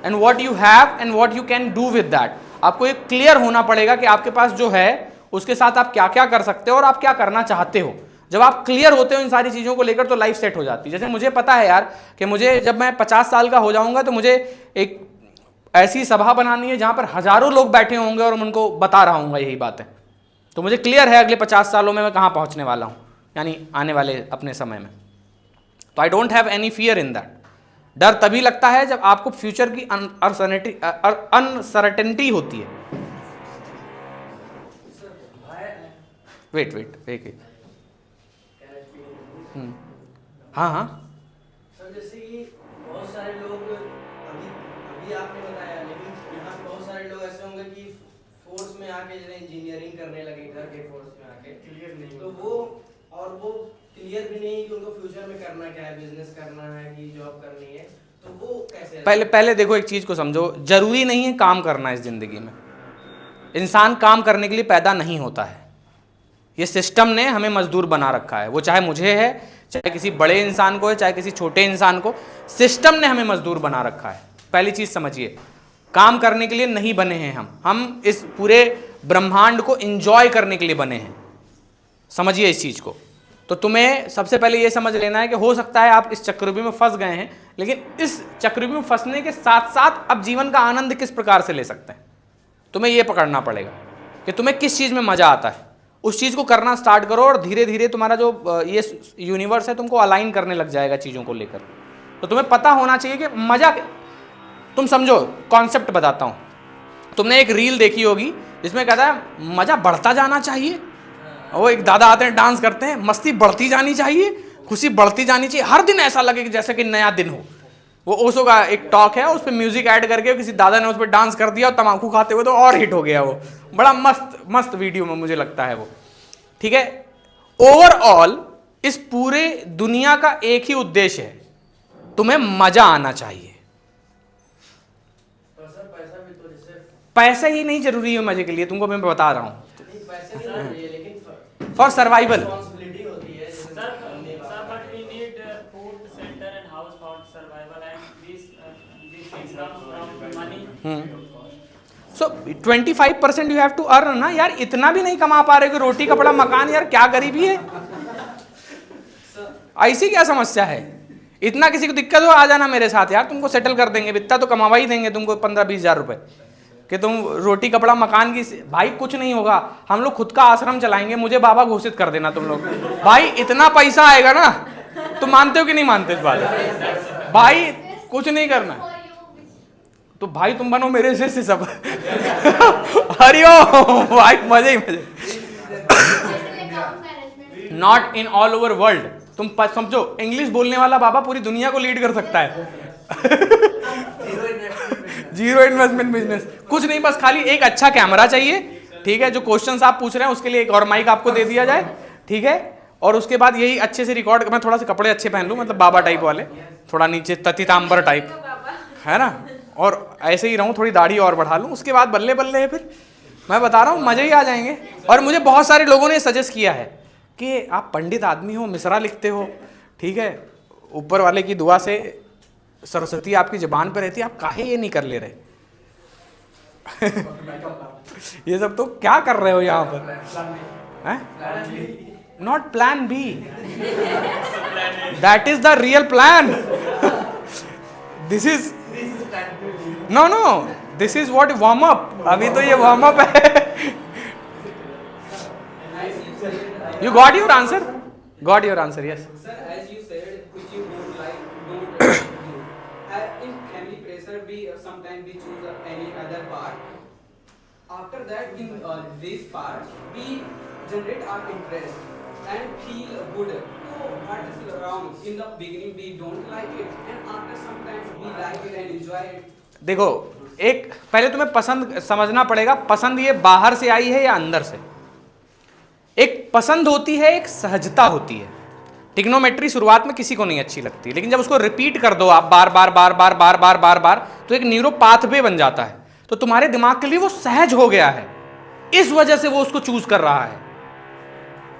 and what you have and what you can do with that. आपको एक clear होना पड़ेगा कि आपके पास जो है उसके साथ आप क्या क्या कर सकते हो और आप क्या करना चाहते हो। जब आप क्लियर होते हो इन सारी चीज़ों को लेकर तो लाइफ सेट हो जाती है। जैसे मुझे पता है यार कि मुझे जब मैं 50 साल का हो जाऊंगा तो मुझे एक ऐसी सभा बनानी है जहां पर हजारों लोग बैठे होंगे और मैं उनको बता रहा हूँ यही बात है। तो मुझे क्लियर है अगले 50 सालों में मैं कहाँ पहुँचने वाला हूँ, यानी आने वाले अपने समय में। तो I don't have any fear in that. डर तभी लगता है जब आपको फ्यूचर की अनसर्टेनिटी होती है। वेट हाँ हाँ सर, जैसे कि बहुत सारे लोग अभी आपने बताया, लेकिन यहाँ पे बहुत सारे लोग ऐसे होंगे कि फोर्स में आके जैसे इंजीनियरिंग करने लगे, घर के फोर्स में आके क्लियर नहीं तो वो क्लियर भी नहीं कि उनको फ्यूचर में करना क्या है, बिजनेस करना है कि जॉब करनी है, तो वो कैसे? पहले देखो एक चीज को समझो, जरूरी नहीं है काम करना इस जिंदगी में। इंसान काम करने के लिए पैदा नहीं होता है। ये सिस्टम ने हमें मजदूर बना रखा है, वो चाहे मुझे है, चाहे किसी बड़े इंसान को है, चाहे किसी छोटे इंसान को, सिस्टम ने हमें मजदूर बना रखा है। पहली चीज समझिए, काम करने के लिए नहीं बने हैं हम इस पूरे ब्रह्मांड को एंजॉय करने के लिए बने हैं। समझिए इस चीज को। तो तुम्हें सबसे पहले ये समझ लेना है कि हो सकता है आप इस चक्रव्यूह में फंस गए हैं, लेकिन इस चक्रव्यूह में फंसने के साथ साथ अब जीवन का आनंद किस प्रकार से ले सकते हैं, तुम्हें ये पकड़ना पड़ेगा कि तुम्हें किस चीज में मजा आता है। उस चीज को करना स्टार्ट करो और धीरे धीरे तुम्हारा जो ये यूनिवर्स है तुमको अलाइन करने लग जाएगा चीजों को लेकर। तो तुम्हें पता होना चाहिए कि मजा, तुम समझो कॉन्सेप्ट बताता हूं। तुमने एक रील देखी होगी जिसमें कहता है मजा बढ़ता जाना चाहिए, वो एक दादा आते हैं डांस करते हैं, मस्ती बढ़ती जानी चाहिए, खुशी बढ़ती जानी चाहिए, हर दिन ऐसा लगे कि जैसे कि नया दिन हो। वो ओशो का एक टॉक है, उस पर म्यूजिक ऐड करके किसी दादा ने उस पर डांस कर दिया और तम्बाकू खाते हुए तो और हिट हो गया। वो बड़ा मस्त वीडियो में मुझे लगता है वो, ठीक है। ओवरऑल इस पूरे दुनिया का एक ही उद्देश्य है, तुम्हें मजा आना चाहिए। पैसा भी तो जैसे पैसा ही नहीं जरूरी है मजे के लिए, तुमको मैं बता रहा हूं, पैसे नहीं चाहिए, लेकिन फॉर सर्वाइवल। रिस्पॉन्सिबिलिटी होती है जैसे Sir, but we need food, shelter and house for survival, and these things come from money. So 25% you have to earn ना यार, इतना भी नहीं कमा पा रहे कि रोटी कपड़ा मकान, यार क्या गरीबी है, ऐसी क्या समस्या है? इतना किसी को दिक्कत हो आ जाना मेरे साथ यार, तुमको सेटल कर देंगे, इतना तो कमावा ही देंगे तुमको 15-20 हज़ार रुपए कि तुम रोटी कपड़ा मकान की। भाई कुछ नहीं होगा, हम लोग खुद का आश्रम चलाएंगे, मुझे बाबा घोषित कर देना तुम लोग। भाई इतना पैसा आएगा ना, तुम मानते हो कि नहीं मानते इस बात? भाई कुछ नहीं करना, For you, which तो भाई तुम बनो मेरे से सब। हरिओम भाई, मजे ही मजे। general account management. Not in all over world. तुम समझो, इंग्लिश बोलने वाला बाबा पूरी दुनिया को लीड कर सकता है। zero investment. Zero investment business, कुछ नहीं, बस खाली एक अच्छा कैमरा चाहिए, ठीक है, जो क्वेश्चंस आप पूछ रहे हैं उसके लिए एक और माइक आपको दे दिया जाए, ठीक है, और उसके बाद यही अच्छे से रिकॉर्ड, मैं थोड़ा से कपड़े अच्छे पहन लूँ, मतलब बाबा टाइप वाले, थोड़ा नीचे ततीतांबर टाइप, है ना, और ऐसे ही रहूँ, थोड़ी दाढ़ी और बढ़ा लूँ, उसके बाद बल्ले बल्ले है, फिर मैं बता रहा हूँ मजे ही आ जाएंगे। और मुझे बहुत सारे लोगों ने सजेस्ट किया है कि आप पंडित आदमी हो, मिसरा लिखते हो, ठीक है, ऊपर वाले की दुआ से सरस्वती आपकी जुबान पे रहती है, आप काहे ये नहीं कर ले रहे? ये सब तो क्या कर रहे हो यहाँ पर? Not plan B, that is the real plan. This is no no, this is what warm up, अभी तो ये वार्म अप है। You got your answer? Got your answer, yes. Sir, as you said, which you don't like, don't do. In family pressure, we sometimes we choose any other part. After that, in this part, we generate our interest and feel good. So what is wrong? In the beginning, we don't like it, and after sometimes we like it and enjoy it. देखो, एक पहले तुम्हें पसंद समझना पड़ेगा, पसंद ये बाहर से आई है या अंदर से। एक पसंद होती है, एक सहजता होती है। टिग्नोमेट्री शुरुआत में किसी को नहीं अच्छी लगती, लेकिन जब उसको रिपीट कर दो आप बार बार बार बार बार बार बार बार, तो एक न्यूरो पाथवे बन जाता है, तो तुम्हारे दिमाग के लिए वो सहज हो गया है, इस वजह से वो उसको चूज कर रहा है।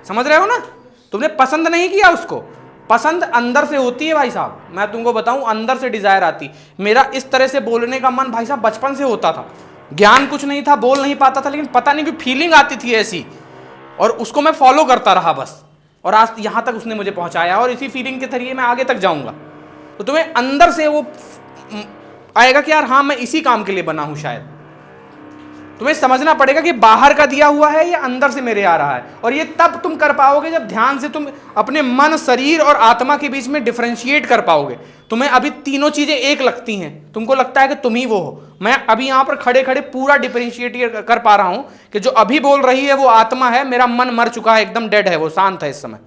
समझ रहे हो ना? तुमने पसंद नहीं किया उसको, पसंद अंदर से होती है भाई साहब। मैं तुमको बताऊं, अंदर से डिजायर आती। मेरा इस तरह से बोलने का मन भाई साहब बचपन से होता था, ज्ञान कुछ नहीं था, बोल नहीं पाता था, लेकिन पता नहीं क्यों फीलिंग आती थी ऐसी, और उसको मैं फॉलो करता रहा बस, और आज यहां तक उसने मुझे पहुंचाया, और इसी फीलिंग के जरिए मैं आगे तक जाऊंगा। तो तुम्हें अंदर से वो आएगा कि यार हाँ, मैं इसी काम के लिए बना हूं शायद। तुम्हें समझना पड़ेगा कि बाहर का दिया हुआ है या अंदर से मेरे आ रहा है, और ये तब तुम कर पाओगे जब ध्यान से तुम अपने मन, शरीर और आत्मा के बीच में डिफरेंशिएट कर पाओगे। तुम्हें अभी तीनों चीजें एक लगती हैं, तुमको लगता है कि तुम ही वो हो। मैं अभी यहां पर खड़े खड़े पूरा डिफरेंशिएट कर पा रहा हूं कि जो अभी बोल रही है वो आत्मा है, मेरा मन मर चुका है, एकदम डेड है, वो शांत है इस समय।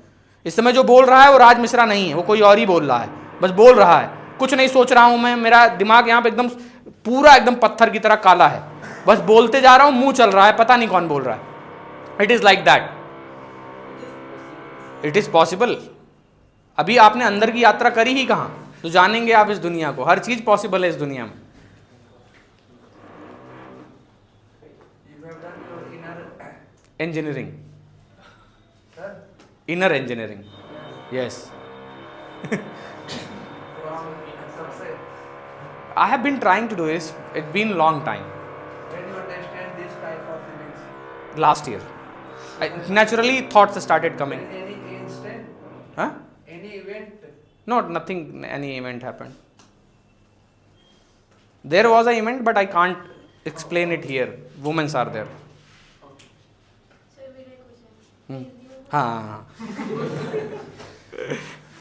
इस समय जो बोल रहा है वो राज मिश्रा नहीं है, वो कोई और ही बोल रहा है, बस बोल रहा है, कुछ नहीं सोच रहा हूं मैं, मेरा दिमाग यहाँ पे एकदम पूरा एकदम पत्थर की तरह काला है, बस बोलते जा रहा हूं, मुंह चल रहा है, पता नहीं कौन बोल रहा है। It is like that, it is possible. अभी आपने अंदर की यात्रा करी ही कहां, तो जानेंगे आप इस दुनिया को। हर चीज पॉसिबल है इस दुनिया में। You have done your inner engineering, sir, inner engineering, yes. from success. I have been trying to do this. It's been long time. When you understand this type of feelings, Last year, naturally thoughts started coming. any instant, Huh? any event, No, nothing. Any event happened. There was an event, but I can't explain it here. Women are there. So we like question. हाँ।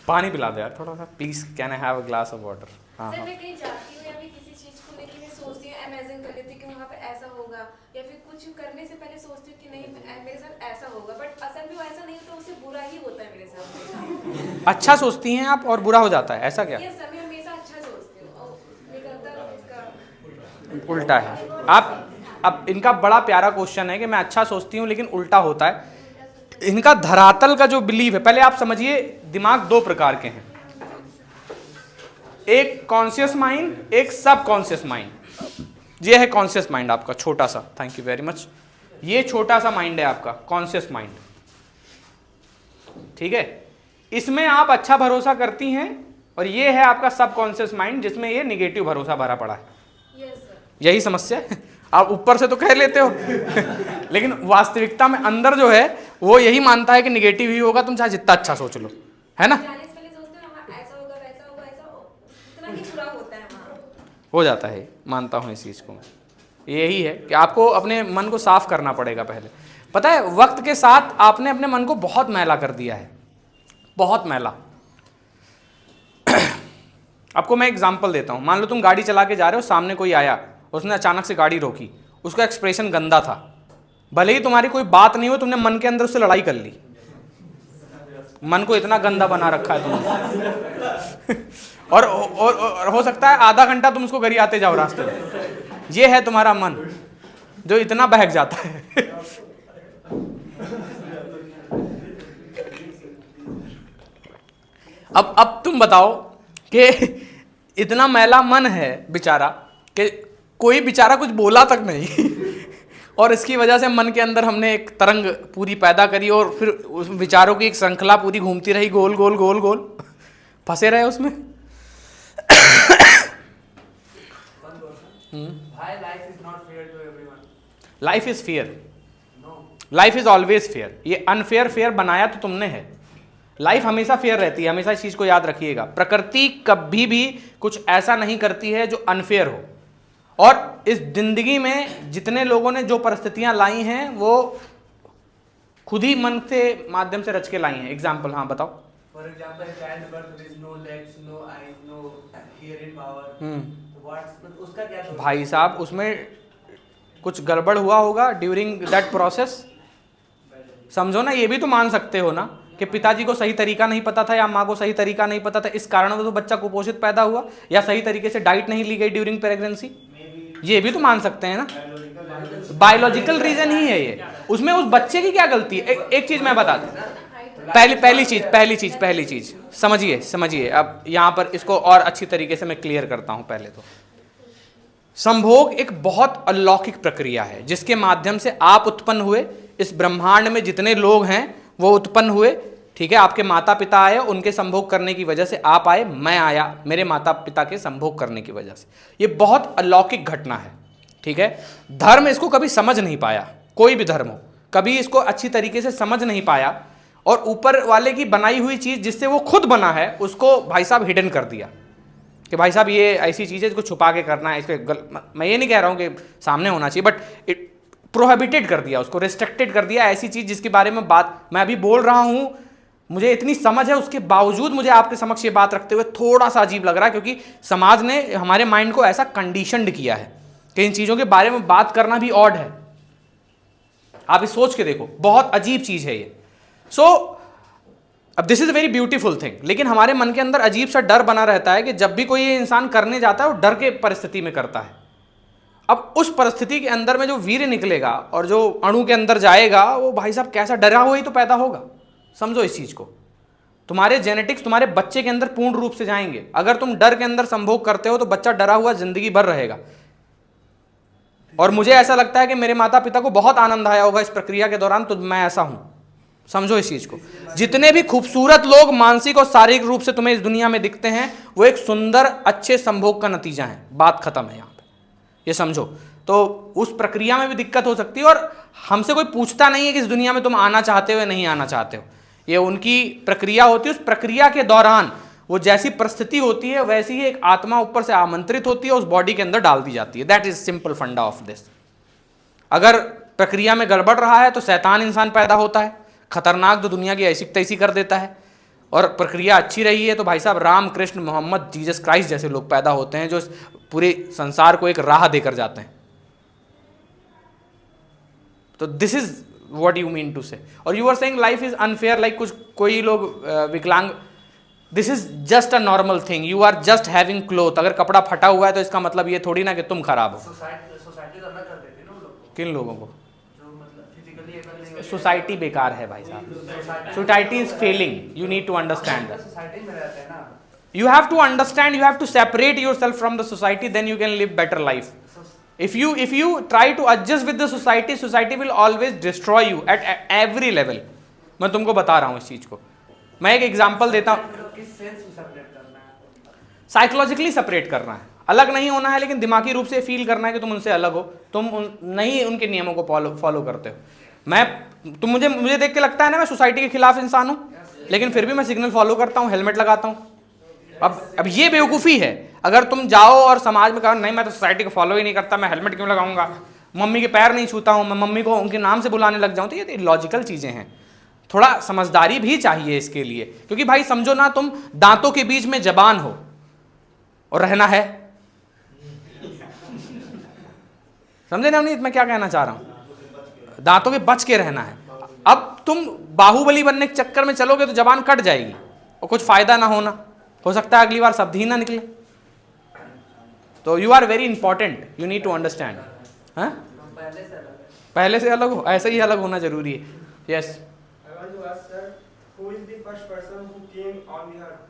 पानी पिला दो यार थोड़ा सा please. Can I have a glass of water? हाँ sir हाँ। मैं कहीं जाती हूँ या फिर किसी चीज को लेके मैं सोचती हूँ, इमेजिन कर लेती हूँ कि वहाँ पे ऐसा होगा, या फिर कुछ करने से पहले सोचती हूँ कि नहीं मेरे साथ ऐसा होगा, बट असल में वो ऐसा नहीं होता, उससे बुरा ही होता है मेरे साथ। अच्छा सोचती हैं आप और बुरा हो जाता है, ऐसा क्या? ये सर मैं हमेशा अच्छा सोचती हूँ और निकलता इसका उल्टा है। आप अब इनका बड़ा प्यारा क्वेश्चन है कि मैं अच्छा सोचती हूँ लेकिन उल्टा होता है। इनका धरातल का जो बिलीव है, पहले आप समझिए दिमाग दो प्रकार के हैं, एक कॉन्शियस माइंड, एक सब कॉन्शियस माइंड। ये है कॉन्शियस माइंड आपका छोटा सा, थैंक यू वेरी मच। ये छोटा सा माइंड है आपका कॉन्शियस माइंड, ठीक है। इसमें आप अच्छा भरोसा करती हैं, और ये है आपका सब कॉन्शियस माइंड जिसमें ये निगेटिव भरोसा भरा पड़ा है। Yes sir. यही समस्या है। आप ऊपर से तो कह लेते हो लेकिन वास्तविकता में अंदर जो है वो यही मानता है कि निगेटिव ही होगा, तुम चाहे जितना अच्छा सोच लो, है ना। जाने से पहले सोचते हैं वहाँ ऐसा होगा वैसा होगा, इतना ही बुरा होता है वहाँ। हो जाता है, मानता हूँ इस चीज़ को मैं। यही है कि आपको अपने मन को साफ करना पड़ेगा पहले। पता है वक्त के साथ आपने अपने मन को बहुत मैला कर दिया है, बहुत मैला। आपको मैं एग्जांपल देता हूँ। मान लो तुम गाड़ी चला के जा रहे हो, सामने कोई आया, उसने अचानक से गाड़ी रोकी, उसका एक्सप्रेशन गंदा था, भले ही तुम्हारी कोई बात नहीं हो, तुमने मन के अंदर उससे लड़ाई कर ली। मन को इतना गंदा बना रखा है तुमने और हो सकता है आधा घंटा तुम उसको गरियाते जाओ रास्ते में, ये है तुम्हारा मन जो इतना बहक जाता है। अब तुम बताओ कि इतना मैला मन है बेचारा कि कोई बेचारा कुछ बोला तक नहीं और इसकी वजह से मन के अंदर हमने एक तरंग पूरी पैदा करी और फिर उस विचारों की एक श्रृंखला पूरी घूमती रही, गोल गोल गोल गोल, फंसे रहे उसमें। Why life is not fair to everyone? Life is fair, No. Life is always fair. ये अनफेयर फेयर बनाया तो तुमने है। लाइफ हमेशा फेयर रहती है, हमेशा इस चीज को याद रखिएगा। प्रकृति कभी भी कुछ ऐसा नहीं करती है जो अनफेयर हो। और इस जिंदगी में जितने लोगों ने जो परिस्थितियां लाई हैं वो खुद ही मन से माध्यम से रच के लाई हैं। एग्जाम्पल, हाँ बताओ। For example, a child birth with no legs, no eyes, no hearing power. What's उसका क्या दोष? भाई साहब उसमें कुछ गड़बड़ हुआ होगा ड्यूरिंग दैट प्रोसेस। समझो ना, ये भी तो मान सकते हो ना कि पिताजी को सही तरीका नहीं पता था या माँ को सही तरीका नहीं पता था, इस कारण तो बच्चा कुपोषित पैदा हुआ, या सही तरीके से डाइट नहीं ली गई ड्यूरिंग प्रेगनेंसी। ये भी तो मान सकते हैं ना, बायोलॉजिकल रीजन ही है ये। उसमें उस बच्चे की क्या गलती है? एक चीज मैं बता दूं। पहली चीज समझिए। अब यहां पर इसको और अच्छी तरीके से मैं क्लियर करता हूं। पहले तो संभोग एक बहुत अलौकिक प्रक्रिया है जिसके माध्यम से आप उत्पन्न हुए, इस ब्रह्मांड में जितने लोग हैं वो उत्पन्न हुए, ठीक है। आपके माता पिता आए, उनके संभोग करने की वजह से आप आए, मैं आया मेरे माता पिता के संभोग करने की वजह से। ये बहुत अलौकिक घटना है, ठीक है। धर्म इसको कभी समझ नहीं पाया, कोई भी धर्म हो कभी इसको अच्छी तरीके से समझ नहीं पाया, और ऊपर वाले की बनाई हुई चीज जिससे वो खुद बना है उसको भाई साहब हिडन कर दिया कि भाई साहब ये ऐसी चीज है इसको छुपा के करना है। मैं ये नहीं कह रहा हूं कि सामने होना चाहिए, बट इट प्रोहिबिटेड कर दिया, उसको रिस्ट्रिक्टेड कर दिया। ऐसी चीज जिसके बारे में बात मैं अभी बोल रहा हूं, मुझे इतनी समझ है, उसके बावजूद मुझे आपके समक्ष ये बात रखते हुए थोड़ा सा अजीब लग रहा है, क्योंकि समाज ने हमारे माइंड को ऐसा कंडीशनड किया है कि इन चीजों के बारे में बात करना भी ऑड है। आप इस सोच के देखो, बहुत अजीब चीज है ये। सो अब this is a very beautiful thing, लेकिन हमारे मन के अंदर अजीब सा डर बना रहता है कि जब भी कोई ये इंसान करने जाता है वो डर के परिस्थिति में करता है। अब उस परिस्थिति के अंदर में जो वीर निकलेगा और जो अणु के अंदर जाएगा वो भाई साहब कैसा डरा हुआ ही तो पैदा होगा। समझो इस चीज को, तुम्हारे जेनेटिक्स तुम्हारे बच्चे के अंदर पूर्ण रूप से जाएंगे। अगर तुम डर के अंदर संभोग करते हो तो बच्चा डरा हुआ जिंदगी भर रहेगा। और मुझे ऐसा लगता है कि मेरे माता पिता को बहुत आनंद आया होगा इस प्रक्रिया के दौरान, तो मैं ऐसा हूं। समझो इस चीज को। जितने भी खूबसूरत लोग मानसिक और शारीरिक रूप से तुम्हें इस दुनिया में दिखते हैं वो एक सुंदर अच्छे संभोग का नतीजा है। बात खत्म है यहाँ पे, ये समझो। तो उस प्रक्रिया में भी दिक्कत हो सकती है, और हमसे कोई पूछता नहीं है कि इस दुनिया में तुम आना चाहते हो या नहीं आना चाहते हो। ये उनकी प्रक्रिया होती है। उस प्रक्रिया के दौरान वो जैसी परिस्थिति होती है वैसी ही एक आत्मा ऊपर से आमंत्रित होती है, उस बॉडी के अंदर डाल दी जाती है। दैट इज सिंपल फंडा ऑफ दिस। अगर प्रक्रिया में गड़बड़ रहा है तो शैतान इंसान पैदा होता है, खतरनाक, तो दुनिया की ऐसी तैसी कर देता है। और प्रक्रिया अच्छी रही है तो भाई साहब राम कृष्ण मोहम्मद जीसस क्राइस्ट जैसे लोग पैदा होते हैं जो पूरे संसार को एक राह देकर जाते हैं। तो this is what you mean to say. और you are saying life is unfair, like कुछ कोई लोग विकलांग, this is just a normal thing. You are just having cloth. अगर कपड़ा फटा हुआ है तो इसका मतलब ये थोड़ी ना कि तुम खराब हो। सोसाइटी तो अलग कर देती है ना उन लोग को, किन लोगों को? जो मतलब फिजिकली एबल नहीं होते। सोसाइटी बेकार है भाई साहब। Society is failing, you need to understand that. Society में रहते हैं ना। You have to understand, you have to separate yourself from the society, then you can live better life. If you try to adjust with the society, society will always destroy you at every level. मैं तुमको बता रहा हूँ इस चीज को। मैं एक एग्जांपल देता हूँ। किस सेंस में सेपरेट करना है? साइकोलॉजिकली सेपरेट करना है, अलग नहीं होना है, लेकिन दिमागी रूप से फील करना है कि तुम उनसे अलग हो, तुम नहीं उनके नियमों को फॉलो करते हो। तुम मुझे देख के लगता है ना मैं सोसाइटी के खिलाफ इंसान हूँ, लेकिन फिर भी मैं सिग्नल फॉलो करता हूँ, हेलमेट लगाता हूँ। अब ये बेवकूफ़ी है। अगर तुम जाओ और समाज में कहो नहीं मैं तो सोसाइटी को फॉलो ही नहीं करता, मैं हेलमेट क्यों लगाऊंगा, मम्मी के पैर नहीं छूता हूँ, मैं मम्मी को उनके नाम से बुलाने लग जाऊँ, तो ये लॉजिकल चीज़ें हैं। थोड़ा समझदारी भी चाहिए इसके लिए, क्योंकि भाई समझो ना तुम दांतों के बीच में जबान हो और रहना है। समझे ना नहीं मैं क्या कहना चाह रहा हूँ? दांतों के बच के रहना है। अब तुम बाहुबली बनने के चक्कर में चलोगे तो जबान कट जाएगी और कुछ फायदा ना होना, हो सकता है अगली बार शब्द ही ना निकले। तो you are very important, you need to understand. हाँ, पहले से अलग हो, ऐसे ही अलग होना जरूरी है। Yes, I want to ask, sir, who is the first person who came on the earth?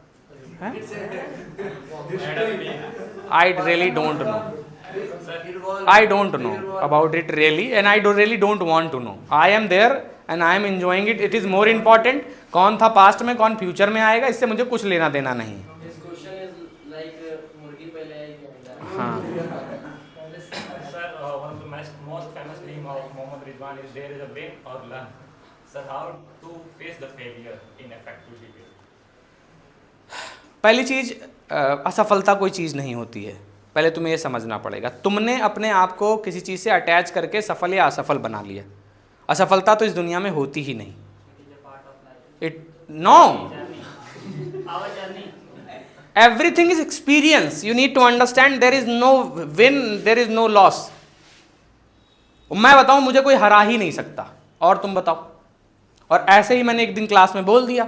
I really don't know. I don't know about it really, and I really don't want to know. I am there and I am enjoying it. It is more important. कौन था past में, कौन future में आएगा, इससे मुझे कुछ लेना देना नहीं। This question is like मुर्गी पहले आई कि अंडा? हाँ, Sir, one of the most famous dream of Mohammad Ridwan is there is a win or learn. Sir, how to face the failure in effectively way? पहली चीज, असफलता कोई चीज़ नहीं होती है। पहले तुम्हें ये समझना पड़ेगा। तुमने अपने आप को किसी चीज़ से अटैच करके सफल या असफल बना लिया। असफलता तो इस दुनिया में होती ही नहीं। It no, Our journey. everything is experience. You need to understand there is no win, there is no loss. मैं बताऊं, मुझे कोई हरा ही नहीं सकता, और तुम बताओ। और ऐसे ही मैंने एक दिन क्लास में बोल दिया,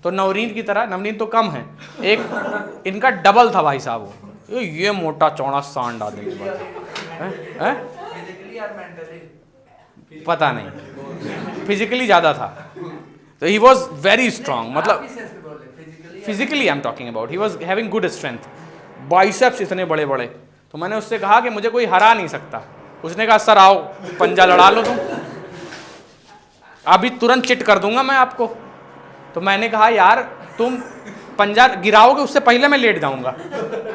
तो नवनीत की तरह, नवनीत तो कम है, एक इनका डबल था भाई साहब। वो ये मोटा चौड़ा सांड आदमी हैं? Physically or mentally? पता नहीं, फिजिकली ज़्यादा था। तो ही वॉज वेरी स्ट्रांग, मतलब physically I am talking about, he was having good strength, biceps इतने बड़े बड़े। तो मैंने उससे कहा कि मुझे कोई हरा नहीं सकता। उसने कहा सर आओ पंजा लड़ा लो तुम, अभी तुरंत चिट कर दूंगा मैं आपको। तो मैंने कहा यार तुम पंजा गिराओगे उससे पहले मैं लेट जाऊंगा,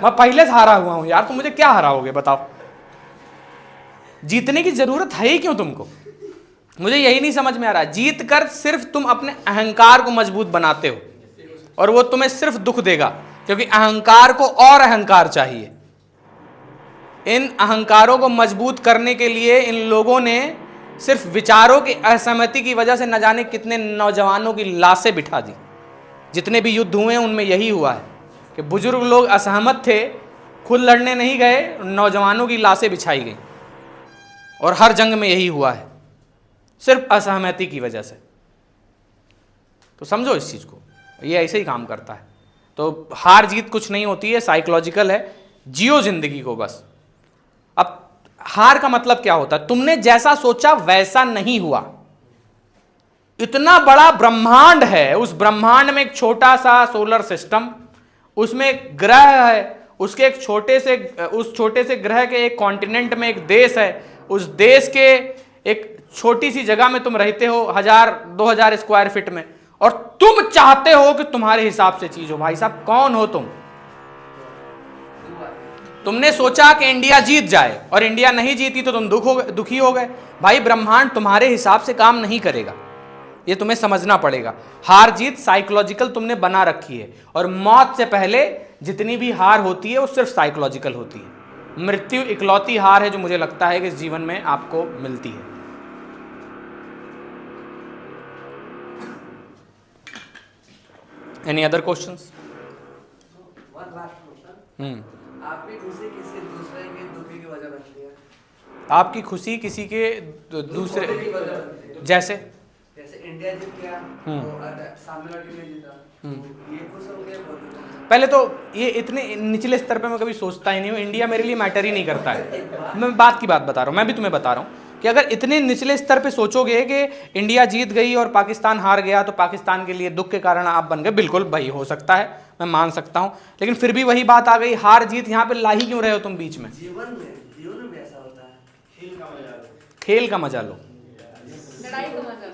मैं पहले से हारा हुआ हूं यार, तुम मुझे क्या हराओगे बताओ। जीतने की जरूरत है ही क्यों तुमको, मुझे यही नहीं समझ में आ रहा। जीत कर सिर्फ तुम अपने अहंकार को मजबूत बनाते हो, और वो तुम्हें सिर्फ दुख देगा, क्योंकि अहंकार को और अहंकार चाहिए। इन अहंकारों को मजबूत करने के लिए इन लोगों ने सिर्फ विचारों की असहमति की वजह से न जाने कितने नौजवानों की लाशें बिठा दी। जितने भी युद्ध हुए हैं उनमें यही हुआ है कि बुजुर्ग लोग असहमत थे, खुद लड़ने नहीं गए, नौजवानों की लाशें बिछाई गई। और हर जंग में यही हुआ है, सिर्फ असहमति की वजह से। तो समझो इस चीज़ को, ये ऐसे ही काम करता है। तो हार जीत कुछ नहीं होती है, साइकोलॉजिकल है। जियो जिंदगी को बस। अब हार का मतलब क्या होता है, तुमने जैसा सोचा वैसा नहीं हुआ। इतना बड़ा ब्रह्मांड है, उस ब्रह्मांड में एक छोटा सा सोलर सिस्टम, उसमें एक ग्रह है, उसके एक उस छोटे से ग्रह के एक कॉन्टिनेंट में एक देश है, उस देश के एक छोटी सी जगह में तुम रहते हो 1000-2000 स्क्वायर फीट में, और तुम चाहते हो कि तुम्हारे हिसाब से चीज हो। भाई साहब कौन हो तुम? तुमने सोचा कि इंडिया जीत जाए और इंडिया नहीं जीती तो तुम दुखी हो गए। भाई ब्रह्मांड तुम्हारे हिसाब से काम नहीं करेगा, ये तुम्हें समझना पड़ेगा। हार जीत साइकोलॉजिकल तुमने बना रखी है, और मौत से पहले जितनी भी हार होती है वो सिर्फ साइकोलॉजिकल होती है। मृत्यु इकलौती हार है जो मुझे लगता है कि इस जीवन में आपको मिलती है। Any other questions? One last question. आपकी खुशी किसी दूसरे के दुखी की वजह बनती है? आपकी खुशी किसी के दूसरे, दुखी की वजह बनती है। जैसे इंडिया जीत गया, तो सामने वाला टीम ने जीता, तो ये खुश हो गया बहुत। पहले तो ये इतने निचले स्तर पे मैं कभी सोचता ही नहीं हूँ। इंडिया मेरे लिए मैटर ही नहीं करता है। मैं बात की बात बता रहा हूँ, मैं भी तुम्हें बता रहा हूँ कि अगर इतने निचले स्तर पे सोचोगे कि इंडिया जीत गई और पाकिस्तान हार गया तो पाकिस्तान के लिए दुख के कारण आप बन गए, बिल्कुल भाई हो सकता है, मैं मान सकता हूँ। लेकिन फिर भी वही बात आ गई, हार जीत यहाँ पे ला ही क्यों रहे हो तुम बीच में? जीवन में भी ऐसा होता है, खेल का मजा लो। लड़ाई का मजा।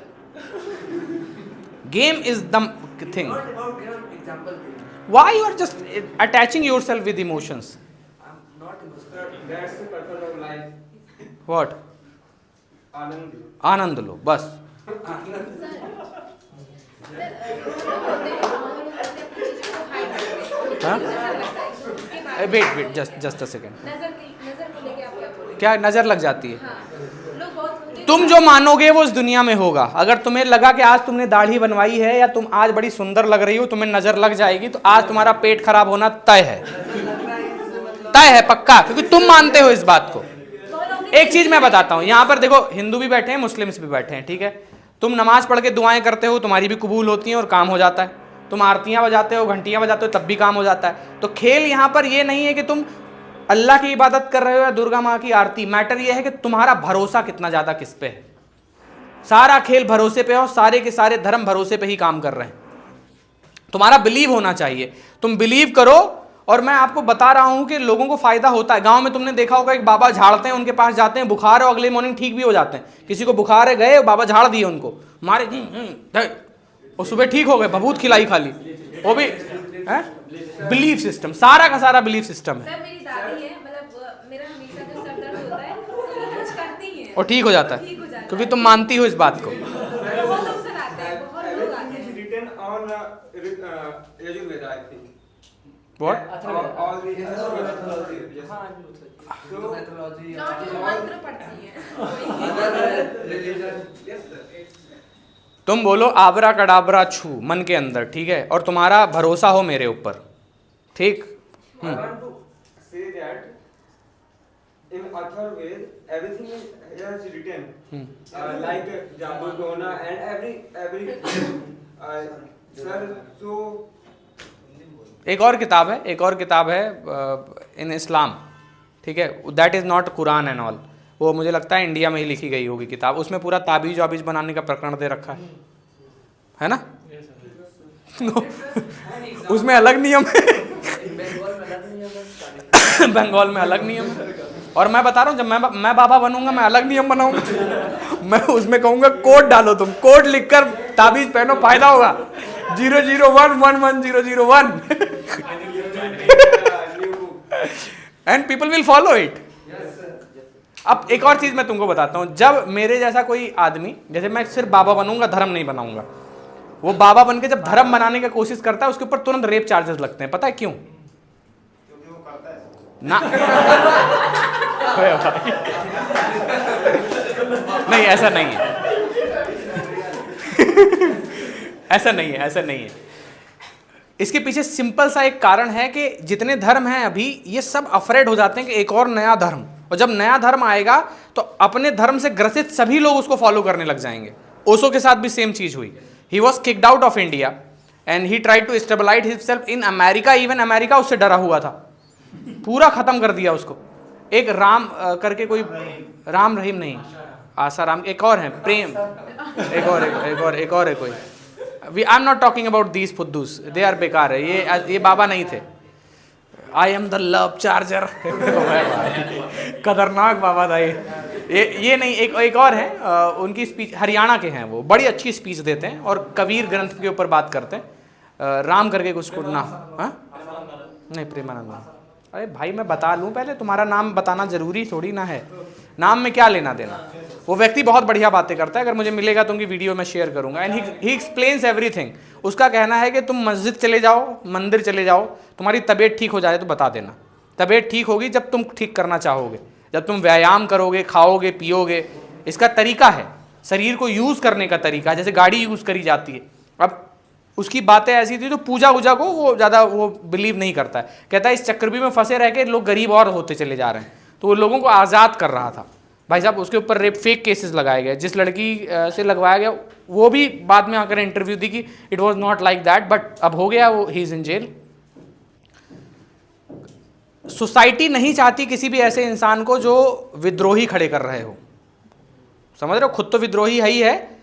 Game is the thing. Not about game, example के लिए। Why you are just attaching yourself with emotions? I'm not emotional. Sir, that's the purpose of life. What? आनंद। आनंद लो बस। हाँ? Wait just a second. नजर को लेके आप क्या बोलेंगे? क्या नजर लग जाती है? हाँ, लोग बहुत होते हैं। तुम जो मानोगे वो इस दुनिया में होगा। अगर तुम्हें लगा कि आज तुमने दाढ़ी बनवाई है या तुम आज बड़ी सुंदर लग रही हो, तुम्हें नजर लग जाएगी, तो आज तुम्हारा पेट खराब होना तय है, तय है पक्का, क्योंकि तुम मानते हो इस बात को। एक चीज मैं बताता हूँ, यहाँ पर देखो हिंदू भी बैठे हैं, मुस्लिम्स भी बैठे हैं, ठीक है। तुम नमाज पढ़ के दुआएं करते हो, तुम्हारी भी कबूल होती हैं और काम हो जाता है। तुम आरतियां बजाते हो, घंटियां बजाते हो, तब भी काम हो जाता है। तो खेल यहाँ पर ये नहीं है कि तुम अल्लाह की इबादत कर रहे हो या दुर्गा माँ की आरती, मैटर यह है कि तुम्हारा भरोसा कितना ज़्यादा किस पे है। सारा खेल भरोसे पे है और सारे के सारे धर्म भरोसे पे ही काम कर रहे हैं। तुम्हारा बिलीव होना चाहिए, तुम बिलीव करो। और मैं आपको बता रहा हूं कि लोगों को फायदा होता है। गांव में तुमने देखा होगा एक बाबा झाड़ते हैं, उनके पास जाते हैं, बुखार है, अगले मॉर्निंग ठीक भी हो जाते हैं। किसी को बुखार है, गए बाबा झाड़ दिए उनको, मारे और सुबह ठीक हो गए, भभूत खिलाई खाली। वो भी बिलीफ सिस्टम, सारा का सारा बिलीफ सिस्टम है। सर मेरी दादी है, मतलब मेरा हमेशा जो सर दर्द होता है तो वो कुछ करती हैं और ठीक हो जाता है, ठीक हो जाता क्योंकि तुम मानती हो इस बात को। बहुत लोग सर आते हैं, बहुत लोग आते हैं। written on Yajurveda, I think. What? All the mythology. Yes. So, mythology not जो मंत्र पढ़ती हैं तुम बोलो आबरा कडाबरा छू मन के अंदर, ठीक है, और तुम्हारा भरोसा हो मेरे ऊपर, ठीक। I want to say that in Atharvaved everything is written, like Jambudona and every sir. So एक और किताब है इन इस्लाम, ठीक है, that is not Quran and all. वो मुझे लगता है इंडिया में ही लिखी गई होगी किताब, उसमें पूरा ताबीज वाबीज बनाने का प्रकरण दे रखा है ना? उसमें अलग नियम है, बंगाल में अलग नियम है। और मैं बता रहा हूँ, जब मैं बाबा बनूंगा मैं अलग नियम बनाऊंगा। मैं उसमें कहूँगा कोड डालो, तुम कोड लिखकर ताबीज पहनो, फायदा होगा। 001111001 and people will follow it. अब एक और चीज मैं तुमको बताता हूँ, जब मेरे जैसा कोई आदमी, जैसे मैं सिर्फ बाबा बनूंगा, धर्म नहीं बनाऊंगा, वो बाबा बन के जब धर्म बनाने की कोशिश करता है उसके ऊपर तुरंत रेप चार्जेस लगते हैं। पता है क्यों? क्योंकि वो करता है ना नहीं, ऐसा नहीं है। ऐसा नहीं है। इसके पीछे सिंपल सा एक कारण है कि जितने धर्म हैं अभी, ये सब अफ्रेड हो जाते हैं कि एक और नया धर्म, और जब नया धर्म आएगा तो अपने धर्म से ग्रसित सभी लोग उसको फॉलो करने लग जाएंगे। ओशो के साथ भी सेम चीज हुई। He was kicked out of India and he tried to stabilise himself in America. Even America उससे डरा हुआ था, पूरा खत्म कर दिया उसको। एक राम करके कोई, राम रहीम नहीं, आसाराम, एक और है प्रेम, एक और है कोई। I am not talking about these फुद्दूस, दे आर बेकार है। ये बाबा नहीं थे। I am the love charger खतरनाक बाबा था ये नहीं। एक और है, उनकी स्पीच हरियाणा के हैं, वो बड़ी अच्छी स्पीच देते हैं और कबीर ग्रंथ के ऊपर बात करते हैं। राम करके कुछ ना, नहीं प्रेमानंद। अरे भाई मैं बता लूँ पहले, तुम्हारा नाम बताना जरूरी थोड़ी ना है, नाम में क्या लेना देना। वो व्यक्ति बहुत बढ़िया बातें करता है, अगर मुझे मिलेगा तो उनकी वीडियो में शेयर करूंगा। And he explains everything. उसका कहना है कि तुम मस्जिद चले जाओ, मंदिर चले जाओ, तुम्हारी तबीयत ठीक हो जाए तो बता देना। तबीयत ठीक होगी जब तुम ठीक करना चाहोगे, जब तुम व्यायाम करोगे, खाओगे, पियोगे। इसका तरीका है, शरीर को यूज़ करने का तरीका है, जैसे गाड़ी यूज़ करी जाती है। अब उसकी बातें ऐसी थी तो पूजा वूजा को वो ज़्यादा वो बिलीव नहीं करता है। कहता है इस चक्रव्यूह में फंसे रह के लोग गरीब और होते चले जा रहे हैं, तो वो लोगों को आज़ाद कर रहा था। भाई साहब उसके ऊपर रेप फेक केसेस लगाए गए। जिस लड़की से लगवाया गया वो भी बाद में आकर इंटरव्यू दी कि it was not like that, but अब हो गया, वो he is in jail. Society नहीं चाहती किसी भी ऐसे इंसान को जो विद्रोही खड़े कर रहे हो। समझ रहे हो? खुद तो विद्रोही है ही है,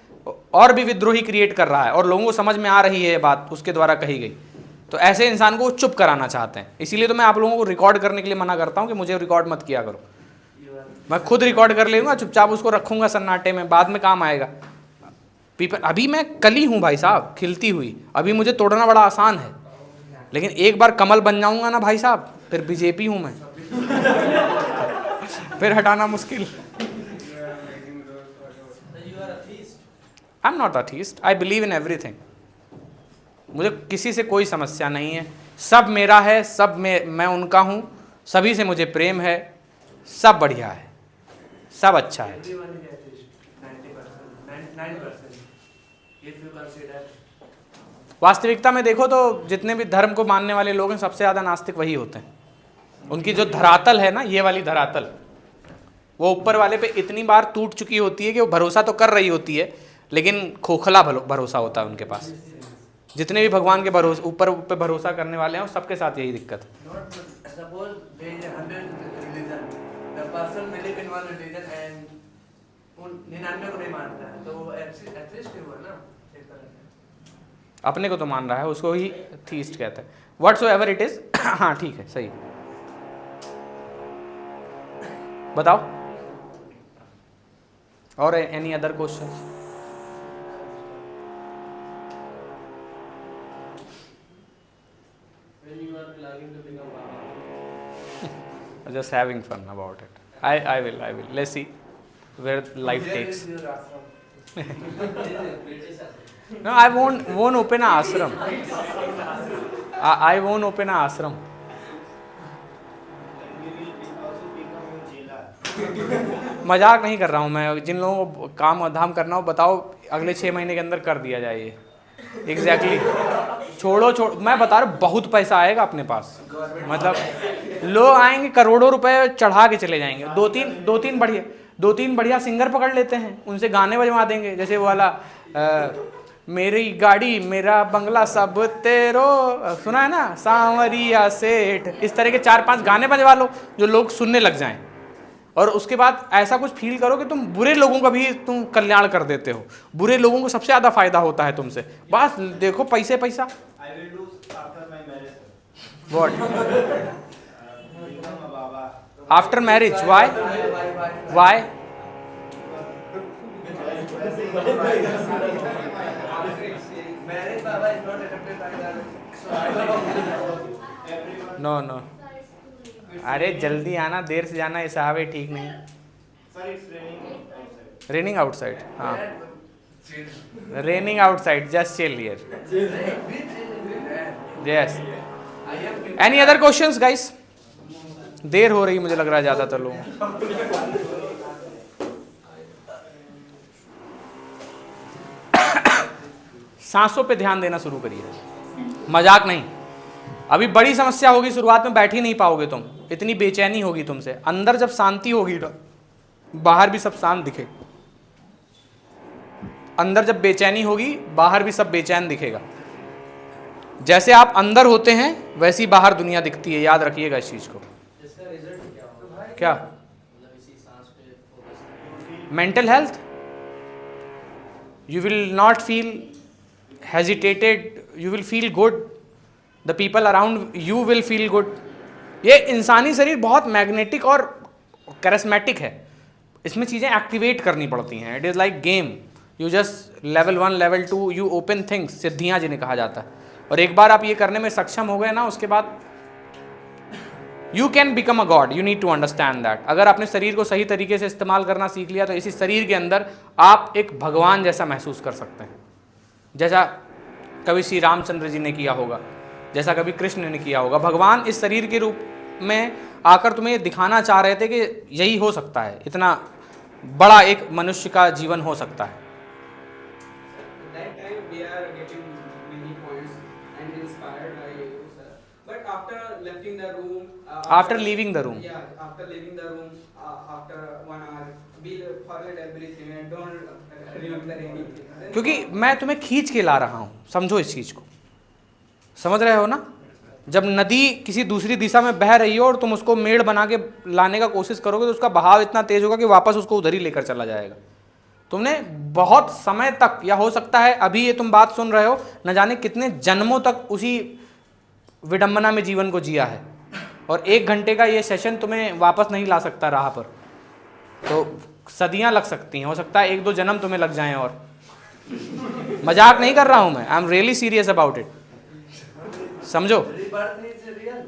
और भी विद्रोही क्रिएट कर रहा है, और लोगों को समझ में आ रही है ये बात उसके द्वारा कही गई। तो ऐसे इंसान को वो चुप कराना चाहते हैं। इसीलिए तो मैं आप लोगों को रिकॉर्ड करने के लिए मना करता हूँ कि मुझे रिकॉर्ड मत किया करो। मैं खुद रिकॉर्ड कर लूँगा, चुपचाप उसको रखूँगा सन्नाटे में, बाद में काम आएगा। पीपल, अभी मैं कली हूँ भाई साहब, खिलती हुई। अभी मुझे तोड़ना बड़ा आसान है, लेकिन एक बार कमल बन जाऊँगा ना भाई साहब, फिर बीजेपी हूँ मैं, फिर हटाना मुश्किल। आई am not atheist, I believe in everything. मुझे किसी से कोई समस्या नहीं है, सब मेरा है, सब मैं उनका हूँ, सभी से मुझे प्रेम है, सब बढ़िया है, सब अच्छा है। वास्तविकता में देखो तो जितने भी धर्म को मानने वाले लोग हैं, सबसे ज़्यादा नास्तिक वही होते हैं। उनकी जो धरातल है ना, ये वाली धरातल, वो ऊपर वाले पे इतनी बार टूट चुकी होती है कि वो भरोसा तो कर रही होती है, लेकिन खोखला भरोसा होता है उनके पास। जितने भी भगवान के ऊपर पे भरोसा करने वाले हैं, सबके साथ यही दिक्कत है। Suppose there is 100 person believe in one religion and उन 99 को नहीं मानता है, तो वो एथिस्ट ही हुआ ना एक तरह से। अपने को तो मान रहा है, उसको ही थीस्ट कहते हैं। Whatsoever it is. हाँ ठीक है, सही। बताओ और any other question? When you are planning to become Baba? Just having fun about it. I will. Let's see where life takes. No, I won't open an ashram. I won't open an ashram. मजाक नहीं कर रहा हूँ मैं। जिन लोगों को काम धाम करना हो बताओ, अगले 6 महीने के अंदर कर दिया जाए ये। एग्जैक्टली छोड़ो, मैं बता रहा हूँ बहुत पैसा आएगा अपने पास। मतलब लोग आएंगे करोड़ों रुपए चढ़ा के चले जाएंगे। दो तीन बढ़िया सिंगर पकड़ लेते हैं, उनसे गाने बजवा देंगे। जैसे वो वाला मेरी गाड़ी मेरा बंगला सब तेरो, सुना है ना, सांवरिया सेठ। इस तरह के 4-5 गाने बजवा लो जो लोग सुनने लग जाएं, और उसके बाद ऐसा कुछ फील करो कि तुम बुरे लोगों का भी तुम कल्याण कर देते हो। बुरे लोगों को सबसे ज्यादा फायदा होता है तुमसे। बस देखो पैसा। I will do after my marriage. What Become a Baba. After marriage? Why? Marriage Baba is not accepted by the society. No. अरे जल्दी आना, देर से जाना, ये साहब है ठीक नहीं। Sir, it's raining outside. Raining outside? हाँ, raining outside, just chill here. Yes. Any other questions guys? देर हो रही मुझे लग रहा है ज्यादातर लोगों। सांसों पे ध्यान देना शुरू करिए, मजाक नहीं। अभी बड़ी समस्या होगी, शुरुआत में बैठ ही नहीं पाओगे तुम, इतनी बेचैनी होगी तुमसे। अंदर जब शांति होगी ना, बाहर भी सब शांत दिखे। अंदर जब बेचैनी होगी, बाहर भी सब बेचैन दिखेगा। जैसे आप अंदर होते हैं वैसी बाहर दुनिया दिखती है, याद रखिएगा इस चीज को। इसका रिजल्ट क्या होगा? क्या? मतलब इसी सांस पे focus. Mental health, you will not feel hesitated, you will feel good, the people around you will feel good। ये इंसानी शरीर बहुत मैग्नेटिक और कैरिस्मेटिक है, इसमें चीज़ें एक्टिवेट करनी पड़ती हैं। It is like game, you just level 1 level 2 you open things, सिद्धियाँ जिन्हें कहा जाता है। और एक बार आप ये करने में सक्षम हो गए ना, उसके बाद you can become a god. You need to understand that. अगर आपने शरीर को सही तरीके से इस्तेमाल करना सीख लिया तो इसी शरीर के अंदर आप एक भगवान जैसा महसूस कर सकते हैं, जैसा कभी श्री रामचंद्र जी ने किया होगा, जैसा कभी कृष्ण ने किया होगा। भगवान इस शरीर के रूप में आकर तुम्हें दिखाना चाह रहे थे कि यही हो सकता है, इतना बड़ा एक मनुष्य का जीवन हो सकता है। That time we are getting many points and inspired by you, sir. But after leaving the room, After leaving the room. Yeah, after leaving the room, after 1 hour, we'll forget everything and don't remember anything. क्योंकि मैं तुम्हें खींच के ला रहा हूँ, समझो इस चीज़ को। समझ रहे हो ना? जब नदी किसी दूसरी दिशा में बह रही हो और तुम उसको मेड़ बना के लाने का कोशिश करोगे तो उसका बहाव इतना तेज होगा कि वापस उसको उधर ही लेकर चला जाएगा। तुमने बहुत समय तक, या हो सकता है अभी ये तुम बात सुन रहे हो, न जाने कितने जन्मों तक उसी विडंबना में जीवन को जिया है, और 1 घंटे का ये सेशन तुम्हें वापस नहीं ला सकता राह पर। तो सदियां लग सकती हैं, हो सकता है 1-2 जन्म तुम्हें लग जाएं। और मजाक नहीं कर रहा हूं मैं, I am really serious about it. समझो? Rebirth is real.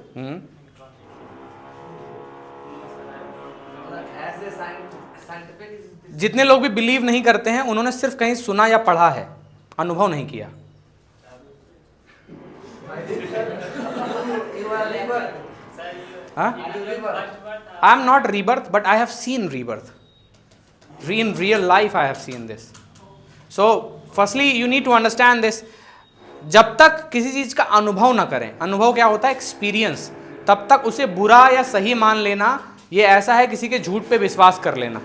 As a scientific is जितने लोग भी बिलीव नहीं करते हैं उन्होंने सिर्फ कहीं सुना या पढ़ा है, अनुभव नहीं किया। you are rebirth. I am not rebirth, but I have seen rebirth. In real life, I have seen this. So, firstly, you need to understand this. जब तक किसी चीज का अनुभव ना करें, अनुभव क्या होता है? एक्सपीरियंस, तब तक उसे बुरा या सही मान लेना ये ऐसा है किसी के झूठ पे विश्वास कर लेना।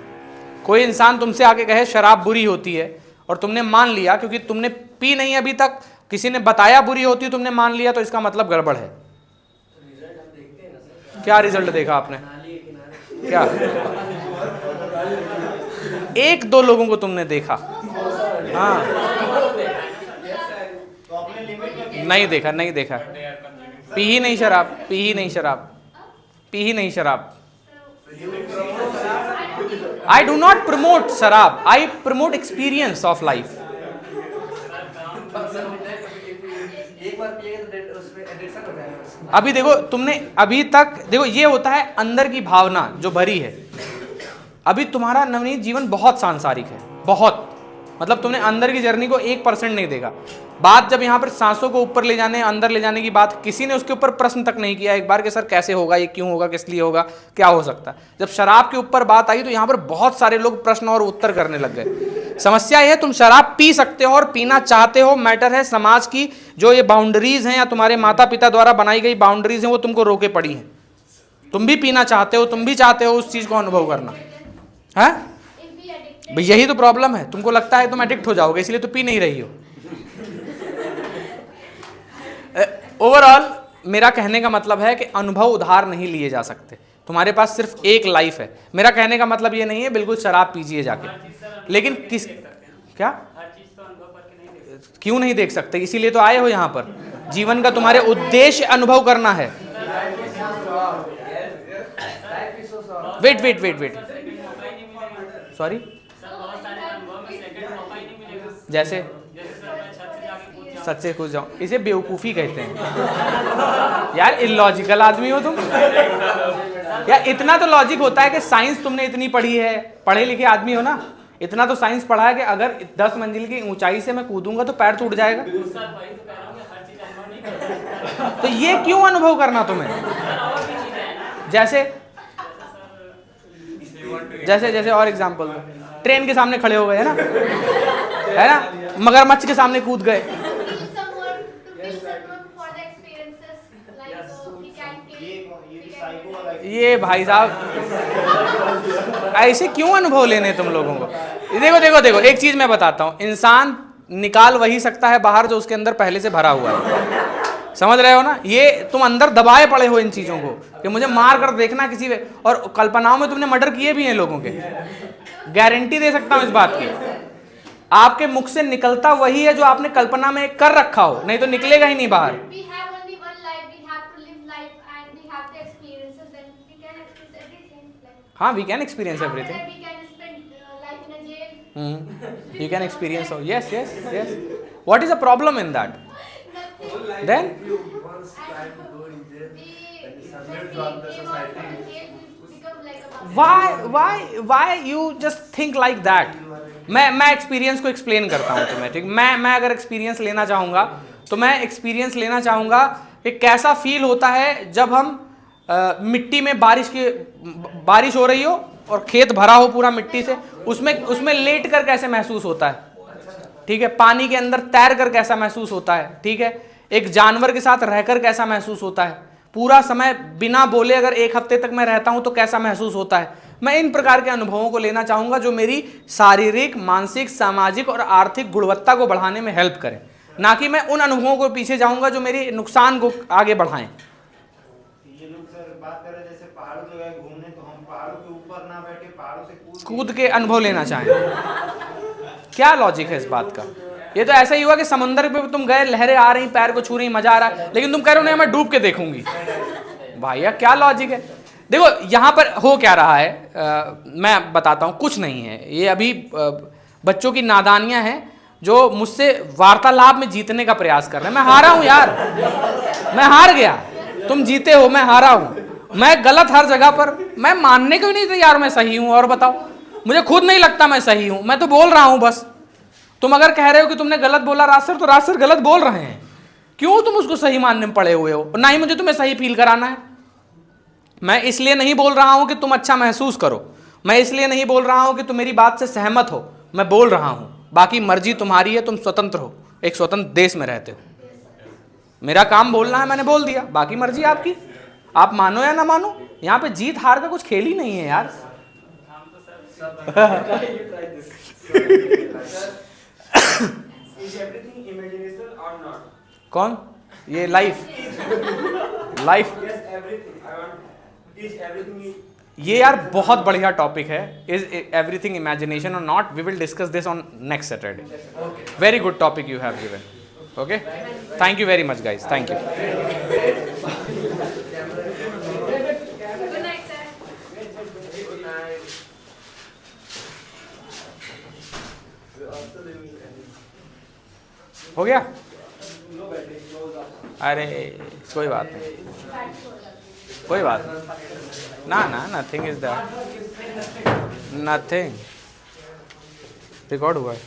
कोई इंसान तुमसे आके कहे शराब बुरी होती है और तुमने मान लिया, क्योंकि तुमने पी नहीं अभी तक, किसी ने बताया बुरी होती है, तुमने मान लिया, तो इसका मतलब गड़बड़ है। रिजल्ट हम देखते हैं ना सर। क्या रिजल्ट देखा आपने? नाली के किनारे क्या? एक दो लोगों को तुमने देखा? हाँ, नहीं देखा, नहीं देखा। पी ही नहीं शराब, पी ही नहीं शराब, पी ही नहीं शराब। आई डू नॉट प्रमोट शराब, आई प्रमोट एक्सपीरियंस ऑफ लाइफ। एक बार पिएगा तो उसमें एडिक्शन हो जाएगा। अभी देखो तुमने अभी तक देखो, ये होता है अंदर की भावना जो भरी है। अभी तुम्हारा नवनीत जीवन बहुत सांसारिक है, बहुत, मतलब तुमने अंदर की जर्नी को 1% नहीं देखा। बात जब यहाँ पर सांसों को ऊपर ले जाने, अंदर ले जाने की बात, किसी ने उसके ऊपर प्रश्न तक नहीं किया एक बार कि सर कैसे होगा, ये क्यों होगा, किस लिए होगा, क्या हो सकता है। जब शराब के ऊपर बात आई तो यहाँ पर बहुत सारे लोग प्रश्न और उत्तर करने लग गए। समस्या यह है तुम शराब पी सकते हो और पीना चाहते हो, मैटर है समाज की जो ये बाउंड्रीज हैं या तुम्हारे माता पिता द्वारा बनाई गई बाउंड्रीज हैं वो तुमको रोके पड़ी हैं। तुम भी पीना चाहते हो, तुम भी चाहते हो उस चीज को अनुभव करना है। भाई यही तो प्रॉब्लम है, तुमको लगता है तुम एडिक्ट हो जाओगे इसलिए तो पी नहीं रही हो। ओवरऑल मेरा कहने का मतलब है कि अनुभव उधार नहीं लिए जा सकते। तुम्हारे पास सिर्फ एक लाइफ है। मेरा कहने का मतलब ये नहीं है बिल्कुल शराब पीजिए जाके, लेकिन किस क्या क्यों नहीं देख सकते? इसीलिए तो आए हो यहाँ पर। जीवन का तुम्हारे उद्देश्य अनुभव करना है। Wait wait wait wait, sorry, जैसे सच से खुश जाओ, इसे बेवकूफ़ी कहते हैं यार। इलॉजिकल आदमी हो तुम यार। इतना तो लॉजिक होता है कि साइंस तुमने इतनी पढ़ी है, पढ़े लिखे आदमी हो ना, इतना तो साइंस पढ़ा है कि अगर 10 मंजिल की ऊंचाई से मैं कूदूंगा तो पैर टूट जाएगा। तो ये क्यों अनुभव करना तुम्हें? जैसे जैसे जैसे और एग्जांपल दो। ट्रेन के सामने खड़े हो गए है ना, मगरमच्छ के सामने कूद गए। ये भाई साहब ऐसे क्यों अनुभव लेने तुम लोगों को? देखो देखो देखो, एक चीज मैं बताता हूँ, इंसान निकाल वही सकता है बाहर जो उसके अंदर पहले से भरा हुआ है। समझ रहे हो ना? ये तुम अंदर दबाए पड़े हो इन चीजों को कि मुझे मार कर देखना किसी वे, और कल्पनाओं में तुमने मर्डर किए भी हैं लोगों के। गारंटी दे सकता हूं इस बात की, आपके मुख से निकलता वही है जो आपने कल्पना में कर रखा हो, नहीं तो निकलेगा ही नहीं बाहर। हाँ, we can experience everything. You can experience all. Yes, yes, yes. What is the problem in that? Then why you just think like that? मैं एक्सपीरियंस को एक्सप्लेन करता हूँ तुम्हें, ठीक? मैं अगर एक्सपीरियंस लेना चाहूँगा तो मैं एक्सपीरियंस लेना चाहूँगा कि कैसा फील होता है जब हम मिट्टी में बारिश हो रही हो और खेत भरा हो पूरा मिट्टी से, उसमें लेट कर कैसे महसूस होता है, ठीक है? पानी के अंदर तैर कर कैसा महसूस होता है, ठीक है? एक जानवर के साथ रहकर कैसा महसूस होता है, पूरा समय बिना बोले अगर 1 हफ्ते तक मैं रहता हूं तो कैसा महसूस होता है। मैं इन प्रकार के अनुभवों को लेना चाहूंगा जो मेरी शारीरिक, मानसिक, सामाजिक और आर्थिक गुणवत्ता को बढ़ाने में हेल्प करें, ना कि मैं उन अनुभवों को पीछे जाऊंगा जो मेरी नुकसान को आगे बढ़ाएं। ये लोग सर बात कर रहे हैं जैसे पहाड़ों जो है घूमने, तो हम पहाड़ों के ऊपर ना बैठे पहाड़ों से कूद के अनुभव लेना चाहें। क्या लॉजिक है इस बात का? ये तो ऐसा ही हुआ कि समुद्र पे तुम गए, लहरें आ रही, पैर को छू रही, मजा आ रहा है, लेकिन तुम कह रहे हो नहीं मैं डूब के देखूंगी। भैया क्या लॉजिक है? देखो यहाँ पर हो क्या रहा है, मैं बताता हूँ। कुछ नहीं है, ये अभी बच्चों की नादानियां हैं जो मुझसे वार्तालाप में जीतने का प्रयास कर रहे हैं। मैं हारा हूँ यार, मैं हार गया, तुम जीते हो, मैं हारा हूँ। मैं गलत हर जगह पर, मैं मानने को ही नहीं तैयार मैं सही हूँ। और बताओ, मुझे खुद नहीं लगता मैं सही हूँ, मैं तो बोल रहा हूँ बस। तुम अगर कह रहे हो कि तुमने गलत बोला राज सर, तो राज सर गलत बोल रहे हैं, क्यों तुम उसको सही मानने में पड़े हुए हो? ना ही मुझे तुम्हें सही फील कराना है। मैं इसलिए नहीं बोल रहा हूं कि तुम अच्छा महसूस करो, मैं इसलिए नहीं बोल रहा हूं कि तुम मेरी बात से सहमत हो, मैं बोल रहा हूं बाकी मर्जी तुम्हारी है, तुम स्वतंत्र हो, एक स्वतंत्र देश में रहते हो। मेरा काम बोलना है, मैंने बोल दिया, बाकी मर्जी आपकी, आप मानो या ना मानो। यहाँ पे जीत हार का कुछ खेल ही नहीं है यार। Is everything imagination or not? कौन? ये life life Yes, everything. I want. Is everything ये यार बहुत बढ़िया टॉपिक है. Is everything imagination or not? We will discuss this on next Saturday. Very good topic you have given. Okay, thank you very much guys. Thank you. Good night sir. Good night. हो गया? अरे कोई बात नहीं, कोई बात नहीं. ना ना, nothing is that, nothing. Record हुआ है.